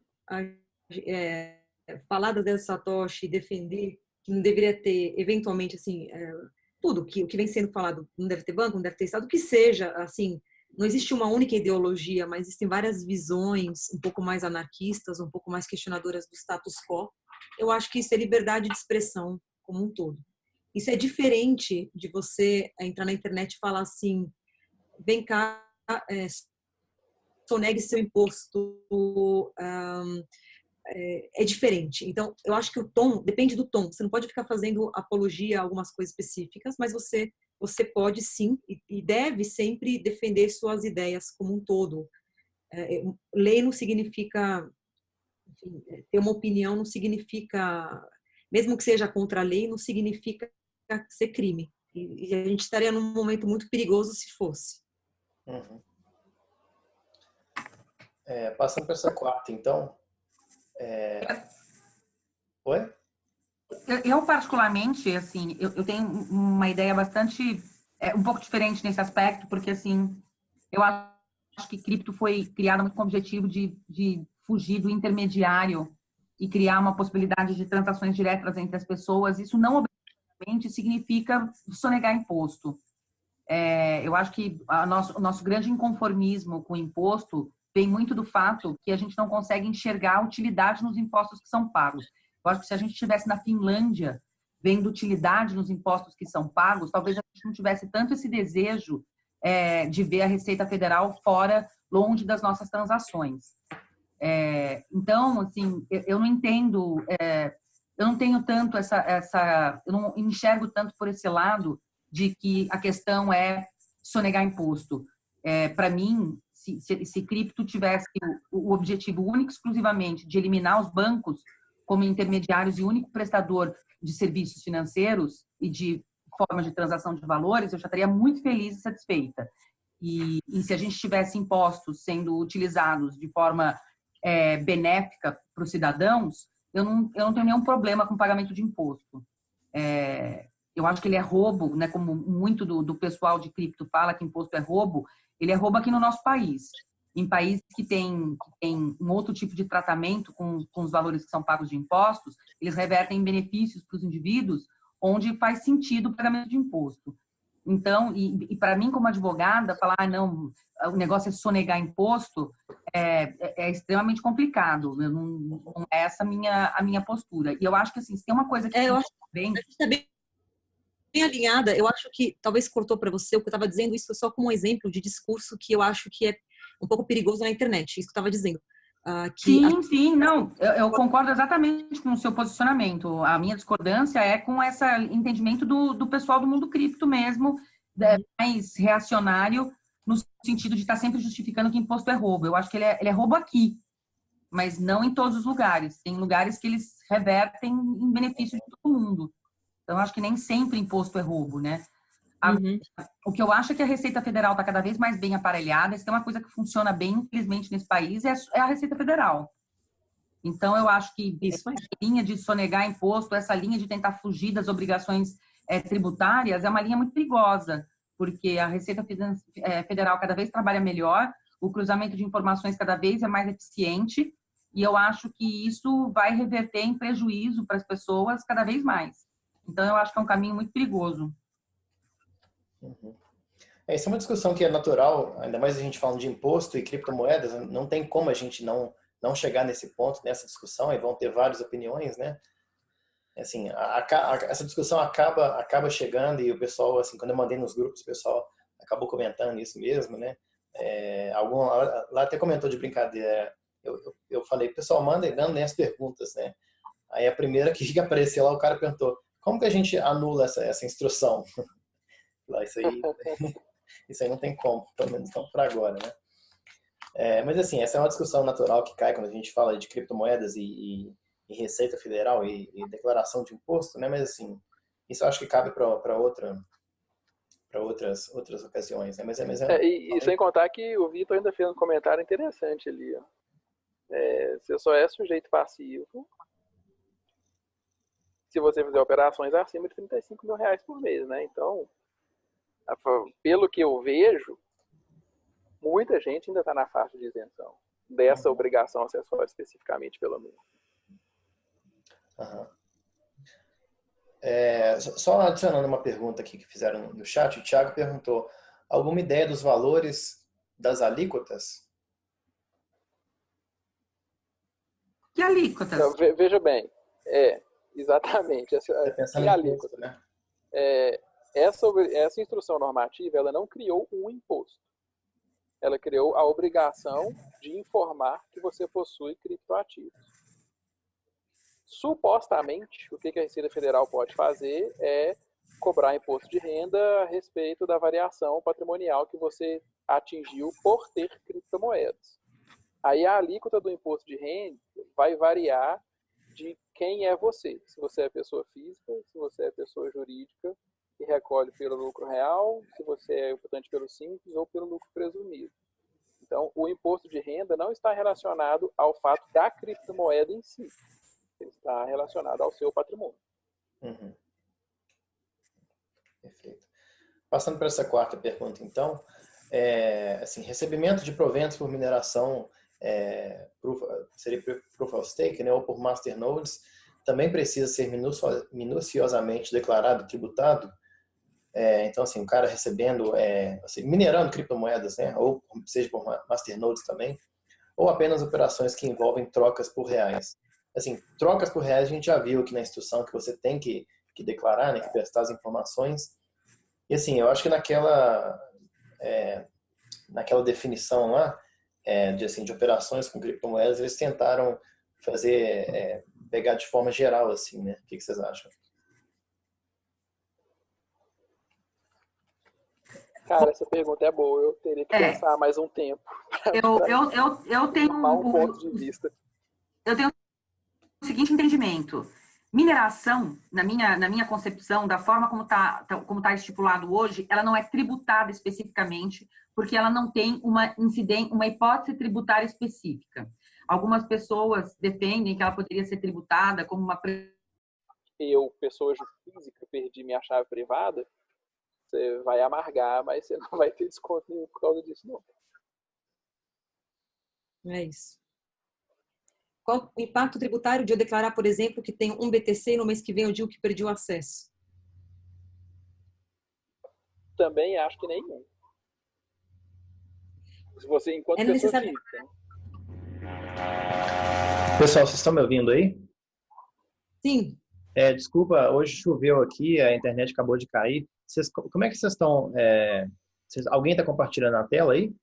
Falar da Satoshi, defender que não deveria ter, eventualmente, assim, tudo o que vem sendo falado, não deve ter banco, não deve ter Estado, o que seja, assim, não existe uma única ideologia, mas existem várias visões um pouco mais anarquistas, um pouco mais questionadoras do status quo. Eu acho que isso é liberdade de expressão como um todo. Isso é diferente de você entrar na internet e falar assim, vem cá, sonegue seu imposto, é diferente. Então, eu acho que o tom, depende do tom. Você não pode ficar fazendo apologia a algumas coisas específicas, mas você pode sim e deve sempre defender suas ideias como um todo. Lei não significa, enfim, ter uma opinião não significa, mesmo que seja contra a lei, não significa ser crime. E a gente estaria num momento muito perigoso se fosse. Uhum. Passando para essa quarta, então. Oi? Eu particularmente, assim, eu tenho uma ideia bastante, um pouco diferente nesse aspecto, porque, assim, eu acho que cripto foi criada muito com o objetivo de fugir do intermediário e criar uma possibilidade de transações diretas entre as pessoas. Isso não obrigatoriamente significa sonegar imposto. Eu acho que o nosso grande inconformismo com o imposto vem muito do fato que a gente não consegue enxergar a utilidade nos impostos que são pagos. Eu acho que se a gente estivesse na Finlândia vendo utilidade nos impostos que são pagos, talvez a gente não tivesse tanto esse desejo de ver a Receita Federal fora, longe das nossas transações. Então, assim, eu não entendo, eu não tenho tanto eu não enxergo tanto por esse lado de que a questão é sonegar imposto. Para mim, se cripto tivesse o objetivo único exclusivamente de eliminar os bancos como intermediários e único prestador de serviços financeiros e de forma de transação de valores, eu já estaria muito feliz e satisfeita. E se a gente tivesse impostos sendo utilizados de forma benéfica para os cidadãos, eu não tenho nenhum problema com o pagamento de imposto. Eu acho que ele é roubo, né? Como muito do pessoal de cripto fala que imposto é roubo, ele é roubo aqui no nosso país. Em países que tem um outro tipo de tratamento com os valores que são pagos de impostos, eles revertem benefícios para os indivíduos, onde faz sentido o pagamento de imposto. Então, e para mim, como advogada, falar, não, o negócio é sonegar imposto, é extremamente complicado. Não é essa a minha postura. E eu acho que, assim, se tem uma coisa que eu acho bem... A gente está bem alinhada. Eu acho que talvez cortou para você o que eu estava dizendo, isso só como um exemplo de discurso que eu acho que é um pouco perigoso na internet. Isso que eu estava dizendo. Sim, não, eu concordo exatamente com o seu posicionamento. A minha discordância é com esse entendimento do pessoal do mundo cripto mesmo, mais reacionário, no sentido de estar sempre justificando que imposto é roubo. Eu acho que ele é roubo aqui, mas não em todos os lugares. Tem lugares que eles revertem em benefício de todo mundo. Então, eu acho que nem sempre imposto é roubo, né? Uhum. O que eu acho é que a Receita Federal está cada vez mais bem aparelhada. Se tem uma coisa que funciona bem, infelizmente, nesse país, é a Receita Federal. Então, eu acho que Isso aí. essa linha de sonegar imposto, essa linha de tentar fugir das obrigações tributárias, é uma linha muito perigosa, porque a Receita Federal cada vez trabalha melhor, o cruzamento de informações cada vez é mais eficiente, e eu acho que isso vai reverter em prejuízo para as pessoas cada vez mais. Então, eu acho que é um caminho muito perigoso. Uhum. Essa é uma discussão que é natural, ainda mais a gente falando de imposto e criptomoedas, não tem como a gente não chegar nesse ponto, nessa discussão, e vão ter várias opiniões, né? Assim, essa discussão acaba chegando e o pessoal, assim, quando eu mandei nos grupos, o pessoal acabou comentando isso mesmo, né? Algum lá até comentou de brincadeira, eu falei, pessoal, mandem as perguntas, né? Aí a primeira que apareceu lá, o cara perguntou, como que a gente anula essa instrução? Lá, isso aí não tem como, pelo menos não para agora, né? Mas assim, essa é uma discussão natural que cai quando a gente fala de criptomoedas e Receita Federal e declaração de imposto, né? Mas assim, isso eu acho que cabe para outras ocasiões, né? E sem contar que o Vitor ainda fez um comentário interessante ali, ó. Você só é sujeito passivo se você fizer operações acima de R$35 mil por mês, né? Então, pelo que eu vejo, muita gente ainda está na faixa de isenção dessa obrigação acessória especificamente, pelo menos. Uhum. Só adicionando uma pergunta aqui que fizeram no chat, o Thiago perguntou, alguma ideia dos valores das alíquotas? Que alíquotas? Então, veja bem, exatamente, Tá pensando que em alíquota. imposto, né? Essa instrução normativa, ela não criou um imposto. Ela criou a obrigação de informar que você possui criptoativos. Supostamente, o que a Receita Federal pode fazer é cobrar imposto de renda a respeito da variação patrimonial que você atingiu por ter criptomoedas. Aí a alíquota do imposto de renda vai variar de quem é você. Se você é pessoa física, se você é pessoa jurídica que recolhe pelo lucro real, se você é imputante pelo simples ou pelo lucro presumido. Então, o imposto de renda não está relacionado ao fato da criptomoeda em si. Ele está relacionado ao seu patrimônio. Uhum. Perfeito. Passando para essa quarta pergunta, então, assim, recebimento de proventos por mineração seria Proof of Stake, né, ou por Masternodes, também precisa ser minuciosamente declarado, tributado. Então, assim, o cara recebendo, assim, minerando criptomoedas, né, ou seja por Masternodes também, ou apenas operações que envolvem trocas por reais. Assim, trocas por reais a gente já viu aqui na instrução que você tem que declarar, né, que prestar as informações. E assim, eu acho que naquela definição lá de operações com criptomoedas, eles tentaram pegar de forma geral, assim, né? O que vocês acham? Cara, essa pergunta é boa. Eu teria que pensar mais um tempo. Eu tenho um ponto de vista. Eu tenho o seguinte entendimento. Mineração, na minha concepção, da forma como tá estipulado hoje, ela não é tributada especificamente, porque ela não tem uma hipótese tributária específica. Algumas pessoas defendem que ela poderia ser tributada como uma... Eu, pessoa física, perdi minha chave privada, você vai amargar, mas você não vai ter desconto nenhum por causa disso, não. É isso. Qual o impacto tributário de eu declarar, por exemplo, que tenho um BTC e no mês que vem eu digo que perdi o acesso? Também acho que nenhum. Se você, enquanto pessoa necessário... física, né? Pessoal, vocês estão me ouvindo aí? Sim. Desculpa, hoje choveu aqui, a internet acabou de cair. Como é que vocês estão? Alguém está compartilhando a tela aí?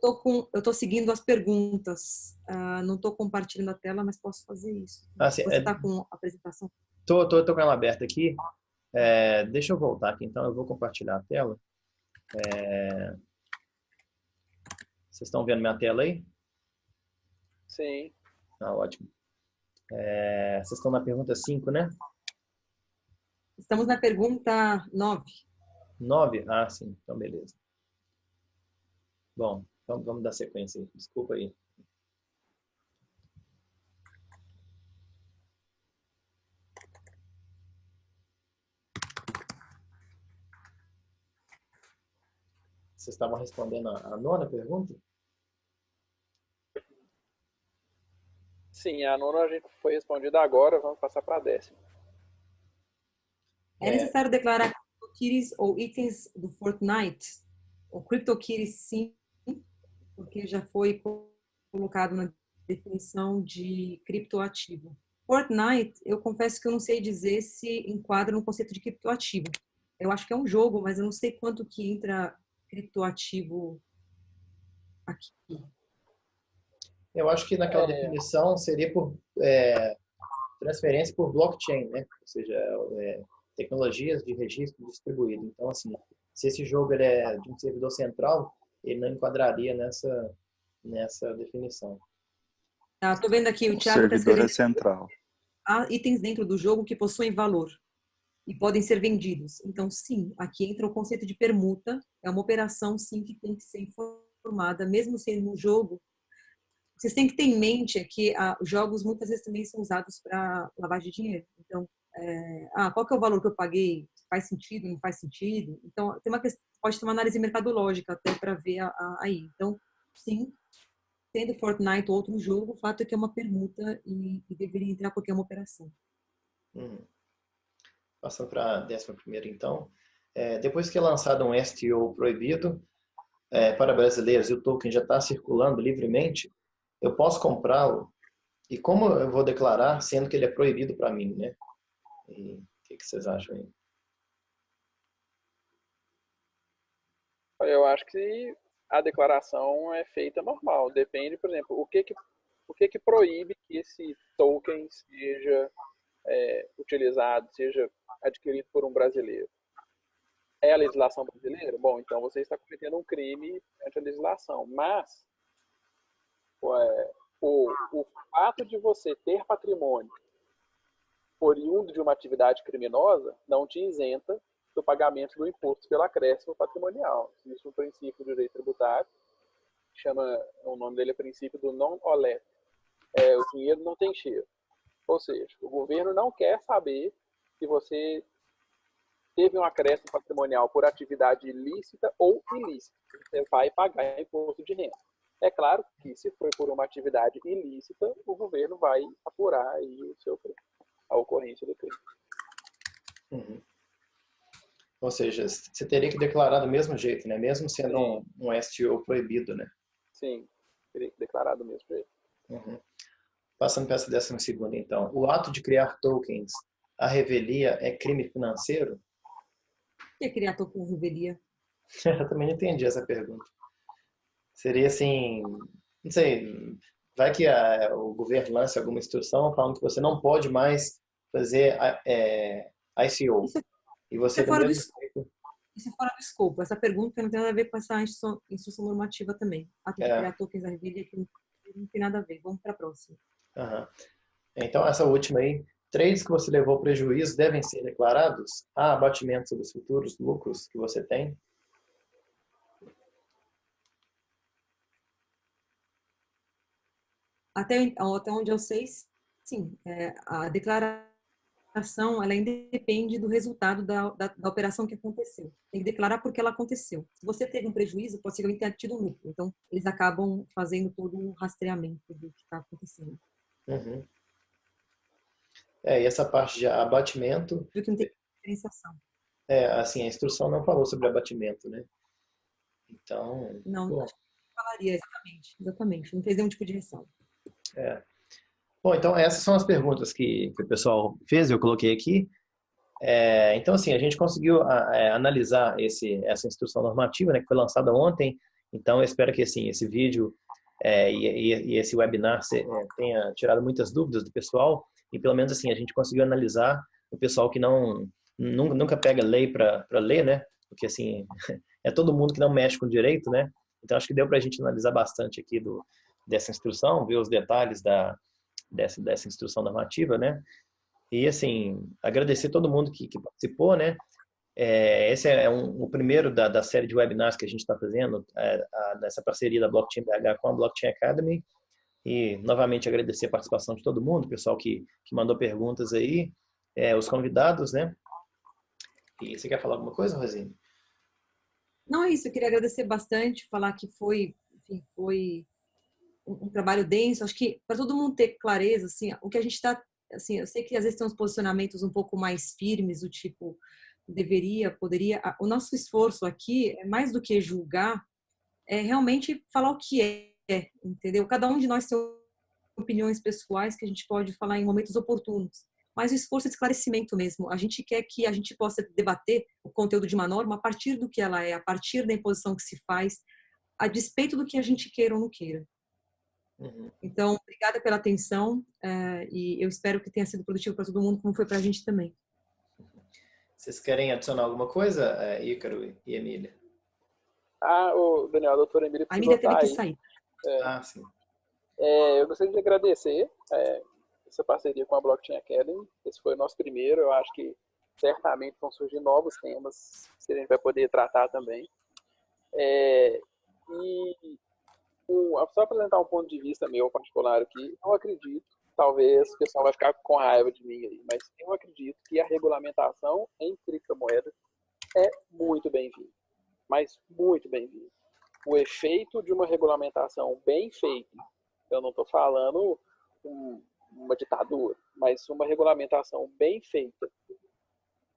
Eu estou seguindo as perguntas. Não estou compartilhando a tela, mas posso fazer isso. Você está com a apresentação? Estou com ela aberta aqui. Deixa eu voltar aqui, então. Eu vou compartilhar a tela. Vocês estão vendo minha tela aí? Sim. Ótimo. Vocês estão na pergunta 5, né? Estamos na pergunta 9. 9? Ah, sim. Então, beleza. Bom, então vamos dar sequência aí. Desculpa aí. Vocês estavam respondendo a nona pergunta? Sim, a nona a gente foi respondida agora, vamos passar para a 10ª. É necessário declarar CryptoKitties ou itens do Fortnite? O CryptoKitties sim, porque já foi colocado na definição de criptoativo. Fortnite, eu confesso que eu não sei dizer se enquadra no conceito de criptoativo. Eu acho que é um jogo, mas eu não sei quanto que entra criptoativo aqui. Eu acho que naquela definição seria por transferência por blockchain, né? Ou seja, tecnologias de registro distribuído. Então, assim, se esse jogo ele é de um servidor central, ele não enquadraria nessa definição. Tá, tô vendo aqui, o O Thiago está servidor escrevendo é central. há itens dentro do jogo que possuem valor e podem ser vendidos. Então, sim, aqui entra o conceito de permuta. É uma operação, sim, que tem que ser informada, mesmo sendo um jogo. Vocês têm que ter em mente que os jogos muitas vezes também são usados para lavagem de dinheiro. Então, qual que é o valor que eu paguei? Faz sentido? Não faz sentido? Então, tem uma questão, pode ter uma análise mercadológica até para ver aí. Então, sim, sendo Fortnite ou outro jogo, o fato é que é uma permuta e deveria entrar qualquer uma operação. Passando para a 11ª, então. Depois que é lançado um STO proibido para brasileiros e o token já está circulando livremente, eu posso comprá-lo? E como eu vou declarar, sendo que ele é proibido para mim, né? E o que vocês acham aí? Eu acho que a declaração é feita normal. Depende, por exemplo, o que proíbe que esse token seja utilizado, seja adquirido por um brasileiro. É a legislação brasileira? Bom, então você está cometendo um crime ante a legislação. Mas o fato de você ter patrimônio oriundo de uma atividade criminosa não te isenta do pagamento do imposto pelo acréscimo patrimonial. Existe um princípio do direito tributário, o nome dele é princípio do non-olet. O dinheiro não tem cheiro. Ou seja, o governo não quer saber se você teve um acréscimo patrimonial por atividade ilícita ou ilícita. Você vai pagar imposto de renda. É claro que, se for por uma atividade ilícita, o governo vai apurar aí a ocorrência do crime. Uhum. Ou seja, você teria que declarar do mesmo jeito, né? Mesmo sendo um STO proibido, né? Sim, teria que declarar do mesmo jeito. Uhum. Passando para essa 12ª, então. O ato de criar tokens à revelia é crime financeiro? O que é criar token à revelia? Eu também não entendi essa pergunta. Seria assim, não sei, vai que o governo lance alguma instrução falando que você não pode mais fazer ICO. E você do mesmo jeito... Isso é fora do escopo. Essa pergunta não tem nada a ver com essa instrução normativa também. Ato de criar tokens à revelia que não tem nada a ver. Vamos para a próxima. Uhum. Então, essa última aí. Trades que você levou prejuízo devem ser declarados? Há abatimento sobre os futuros lucros que você tem? Até onde eu sei, sim. A declaração, ela independe do resultado da operação que aconteceu. Tem que declarar porque ela aconteceu. Se você teve um prejuízo, pode ser que alguém tenha tido um lucro. Então, eles acabam fazendo todo um rastreamento do que está acontecendo. Uhum. E essa parte de abatimento... Viu que não tem diferenciação. Assim, a instrução não falou sobre abatimento, né? Então... Não falaria exatamente. Não fez nenhum tipo de ressalva. Bom, então essas são as perguntas que o pessoal fez, eu coloquei aqui. Então, assim, a gente conseguiu analisar essa instrução normativa, né, que foi lançada ontem. Então, eu espero que assim, esse vídeo e esse webinar tenha tirado muitas dúvidas do pessoal e, pelo menos, assim, a gente conseguiu analisar o pessoal que nunca pega lei para ler, né? Porque, assim, é todo mundo que não mexe com direito, né? Então, acho que deu para a gente analisar bastante aqui dessa instrução, ver os detalhes dessa instrução normativa, né? E, assim, agradecer todo mundo que participou, né? Esse é o primeiro da série de webinars que a gente está fazendo, nessa parceria da Blockchain BH com a Blockchain Academy. E, novamente, agradecer a participação de todo mundo, o pessoal que mandou perguntas aí, os convidados, né? E você quer falar alguma coisa, Rosine? Não, é isso. Eu queria agradecer bastante, falar que foi, enfim, foi um trabalho denso. Acho que para todo mundo ter clareza, assim, o que a gente está, assim, eu sei que às vezes tem uns posicionamentos um pouco mais firmes, do tipo deveria, poderia. O nosso esforço aqui é mais do que julgar, é realmente falar o que entendeu? Cada um de nós tem opiniões pessoais que a gente pode falar em momentos oportunos. Mas o esforço de esclarecimento mesmo. A gente quer que a gente possa debater o conteúdo de uma norma a partir do que ela é, a partir da imposição que se faz, a despeito do que a gente queira ou não queira. Uhum. Então, obrigada pela atenção e eu espero que tenha sido produtivo para todo mundo, como foi para a gente também. Vocês querem adicionar alguma coisa, Ícaro e Emília? O Daniel, a doutora Emília A precisou Emília teve que sair. sair. Sim. Eu gostaria de agradecer essa parceria com a Blockchain Academy. Esse foi o nosso primeiro. Eu acho que certamente vão surgir novos temas que a gente vai poder tratar também. Só apresentar um ponto de vista meu particular aqui. Eu acredito, talvez o pessoal vai ficar com raiva de mim aí, mas eu acredito que a regulamentação em criptomoedas é muito bem-vinda. Mas muito bem-vinda. O efeito de uma regulamentação bem feita, eu não estou falando uma ditadura, mas uma regulamentação bem feita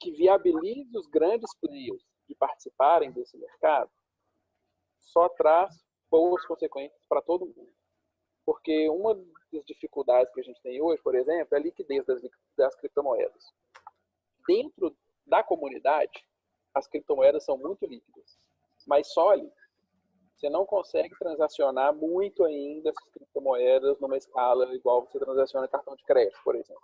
que viabilize os grandes players de participarem desse mercado, só traz boas consequências para todo mundo. Porque uma das dificuldades que a gente tem hoje, por exemplo, é a liquidez das criptomoedas. Dentro da comunidade, as criptomoedas são muito líquidas, mas sólidas. Você não consegue transacionar muito ainda essas criptomoedas numa escala igual você transaciona cartão de crédito, por exemplo.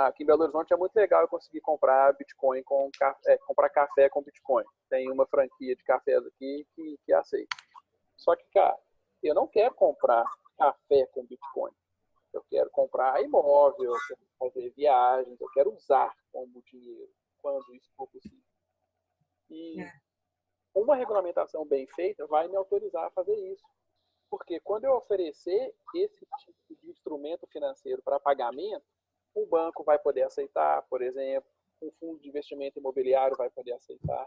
Aqui em Belo Horizonte é muito legal eu conseguir comprar Bitcoin comprar café com Bitcoin. Tem uma franquia de cafés aqui que aceita. Só que, cara, eu não quero comprar café com Bitcoin. Eu quero comprar imóvel, eu quero fazer viagens, eu quero usar como dinheiro quando isso for possível. E uma regulamentação bem feita vai me autorizar a fazer isso. Porque quando eu oferecer esse tipo de instrumento financeiro para pagamento, o banco vai poder aceitar, por exemplo, um fundo de investimento imobiliário vai poder aceitar.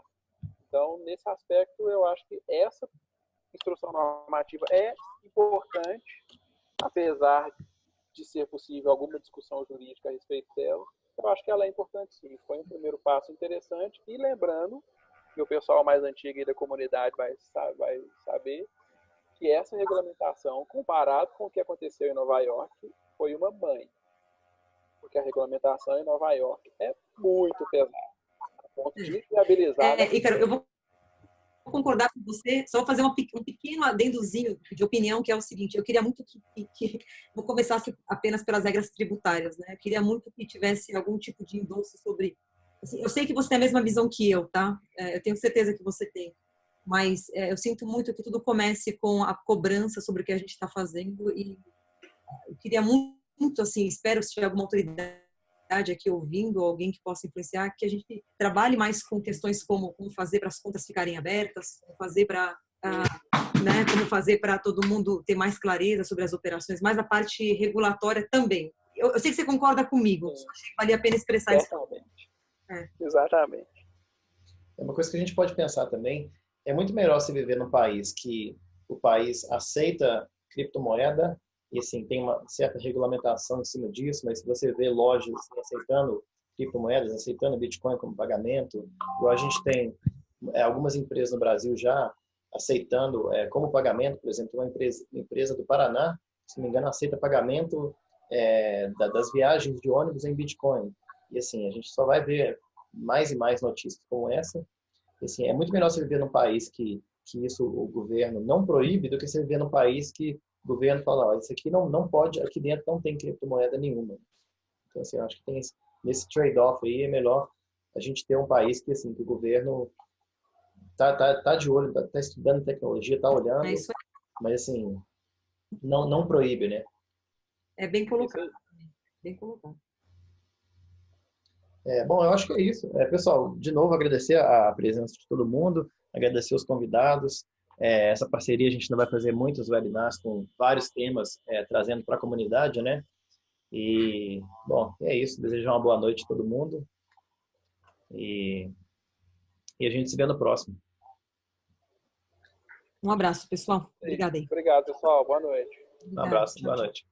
Então, nesse aspecto, eu acho que essa instrução normativa é importante, apesar de ser possível alguma discussão jurídica a respeito dela. Eu acho que ela é importante sim. Foi um primeiro passo interessante. E lembrando, que o pessoal mais antigo da comunidade vai saber, que essa regulamentação, comparado com o que aconteceu em Nova York, foi uma mãe. Porque a regulamentação em Nova York é muito pesada, a ponto de inviabilizar. Ícaro, eu vou concordar com você, só vou fazer um pequeno adendozinho de opinião, que é o seguinte: eu queria muito que não começasse apenas pelas regras tributárias, né? Eu queria muito que tivesse algum tipo de endosso sobre... Assim, eu sei que você tem a mesma visão que eu, tá? Eu tenho certeza que você tem. Mas eu sinto muito que tudo comece com a cobrança sobre o que a gente está fazendo e eu queria muito, assim, espero se tiver alguma autoridade aqui ouvindo, alguém que possa influenciar, que a gente trabalhe mais com questões como fazer para as contas ficarem abertas, como fazer para como fazer para todo mundo ter mais clareza sobre as operações, mas a parte regulatória também. Eu sei que você concorda comigo, só achei que valia a pena expressar isso. Exatamente. É uma coisa que a gente pode pensar também, é muito melhor você viver num país que o país aceita criptomoeda e assim, tem uma certa regulamentação em cima disso, mas se você vê lojas assim, aceitando criptomoedas, aceitando Bitcoin como pagamento, igual a gente tem algumas empresas no Brasil já aceitando como pagamento, por exemplo, uma empresa do Paraná, se não me engano, aceita pagamento das viagens de ônibus em Bitcoin. E assim, a gente só vai ver mais e mais notícias como essa. E, assim, é muito melhor você viver num país que isso o governo não proíbe do que você viver num país que o governo fala, ó, isso aqui não pode, aqui dentro não tem criptomoeda nenhuma. Então, assim, eu acho que tem nesse trade-off aí, é melhor a gente ter um país que, assim, que o governo tá de olho, tá estudando tecnologia, tá olhando, mas, assim, não proíbe, né? É bem colocado. Bem colocado. Bom, eu acho que é isso. Pessoal, de novo, agradecer a presença de todo mundo, agradecer os convidados. Essa parceria a gente ainda vai fazer muitos webinars com vários temas, trazendo para a comunidade, né? E, bom, é isso. Desejo uma boa noite a todo mundo. E a gente se vê no próximo. Um abraço, pessoal. Obrigada aí. Obrigado, pessoal. Boa noite. Um abraço, boa noite.